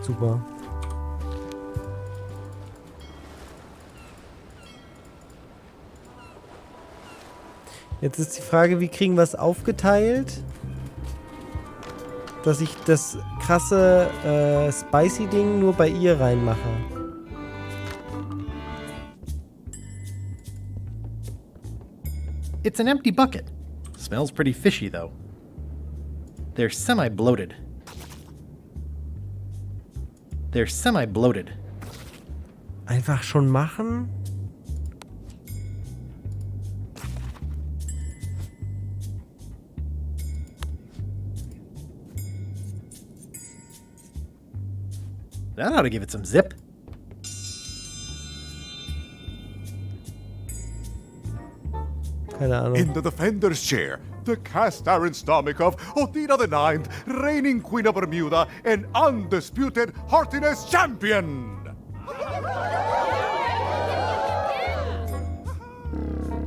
Super. Jetzt ist die Frage, wie kriegen wir es aufgeteilt? Dass ich das krasse Spicy-Ding nur bei ihr reinmache. It's an empty bucket. Smells pretty fishy, though. They're semi-bloated. They're semi-bloated. Einfach schon machen? That ought to give it some zip. Keine Ahnung. In the defender's chair, the cast iron stomach of Othina the Ninth, reigning Queen of Bermuda and undisputed heartiness champion.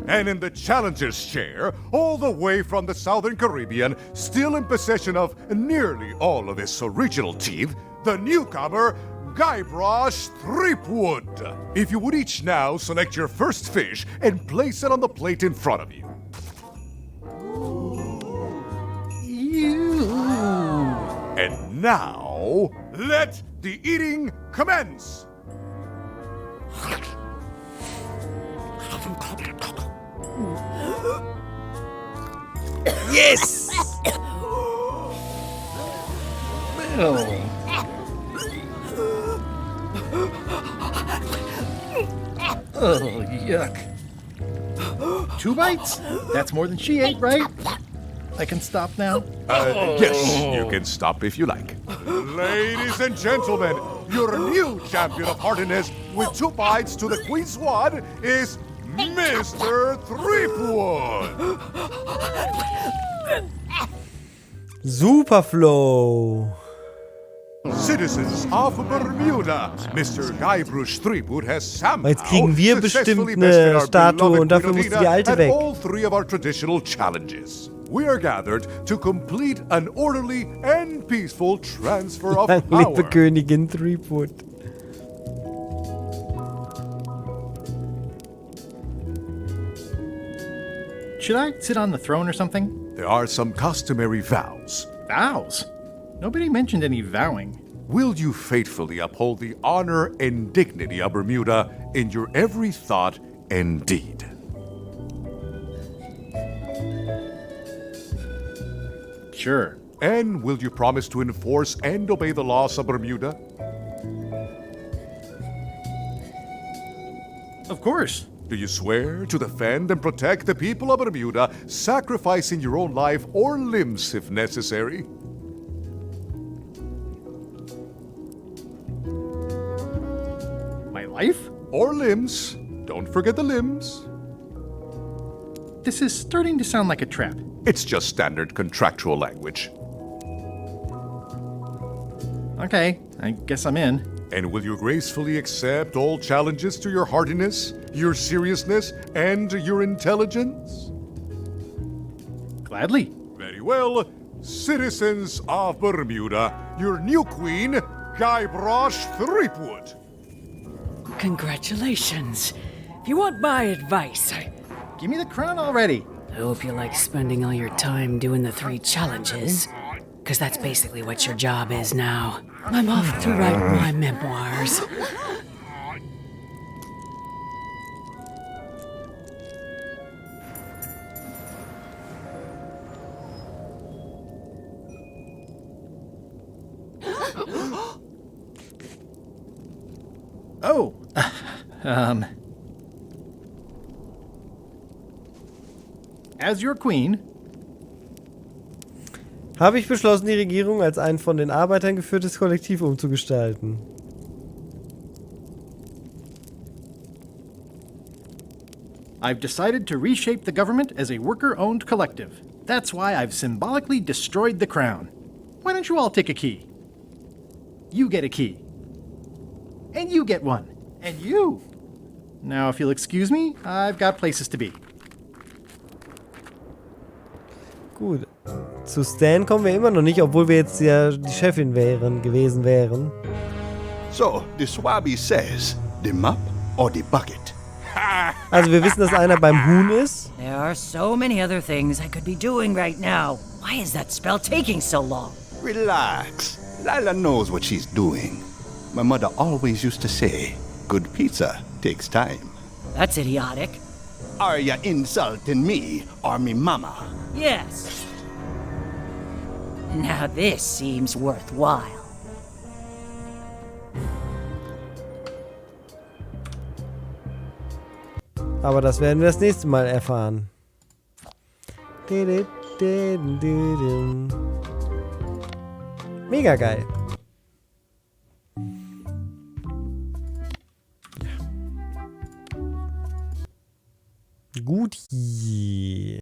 And in the challenger's chair, all the way from the Southern Caribbean, still in possession of nearly all of his original teeth, the newcomer, Guybrush Threepwood. If you would each now select your first fish and place it on the plate in front of you. And now, let the eating commence. Yes! Oh, yuck. 2 bites? That's more than she ate, right? I can stop now? Yes, you can stop if you like. Ladies and gentlemen, your new champion of hardiness with 2 bites to the Queen's Sword is Mr. Threepwood. Superflow. Citizens of Bermuda, Mr. Guybrush Threepwood has somehow Jetzt kriegen wir successfully bestimmt eine bested our Statue beloved und dafür Queen muss die alte at weg. all 3 of our traditional challenges. We are gathered to complete an orderly and peaceful transfer of Lang lebe power. Königin Threepwood. Should I sit on the throne or something? There are some customary vows. Vows? Nobody mentioned any vowing. Will you faithfully uphold the honor and dignity of Bermuda in your every thought and deed? Sure. And will you promise to enforce and obey the laws of Bermuda? Of course. Do you swear to defend and protect the people of Bermuda, sacrificing your own life or limbs if necessary? My life? Or limbs. Don't forget the limbs. This is starting to sound like a trap. It's just standard contractual language. Okay, I guess I'm in. And will you gracefully accept all challenges to your hardiness, your seriousness, and your intelligence? Gladly. Very well. Citizens of Bermuda, your new queen, Guybrush Threepwood. Congratulations. If you want my advice, Give me the crown already. I hope you like spending all your time doing the 3 challenges. Because that's basically what your job is now. I'm off to write my memoirs. Oh, As your queen, Habe ich beschlossen, die Regierung als ein von den Arbeitern geführtes Kollektiv umzugestalten. I've decided to reshape the government as a worker-owned collective. That's why I've symbolically destroyed the crown. Why don't you all take a key? You get a key. And you get one. And you. Now, if you'll excuse me, I've got places to be. Gut. Zu Stan kommen wir immer noch nicht, obwohl wir jetzt ja die Chefin gewesen wären. So, the Swabby says, the mop or the bucket? Also wir wissen, dass einer beim Huhn ist. There are so many other things I could be doing right now. Why is that spell taking so long? Relax. Lila knows what she's doing. My mother always used to say, good pizza takes time. That's idiotic. Are you insulting me or me mama? Yes. Now this seems worthwhile. Aber das werden wir das nächste Mal erfahren. Mega geil. Gut.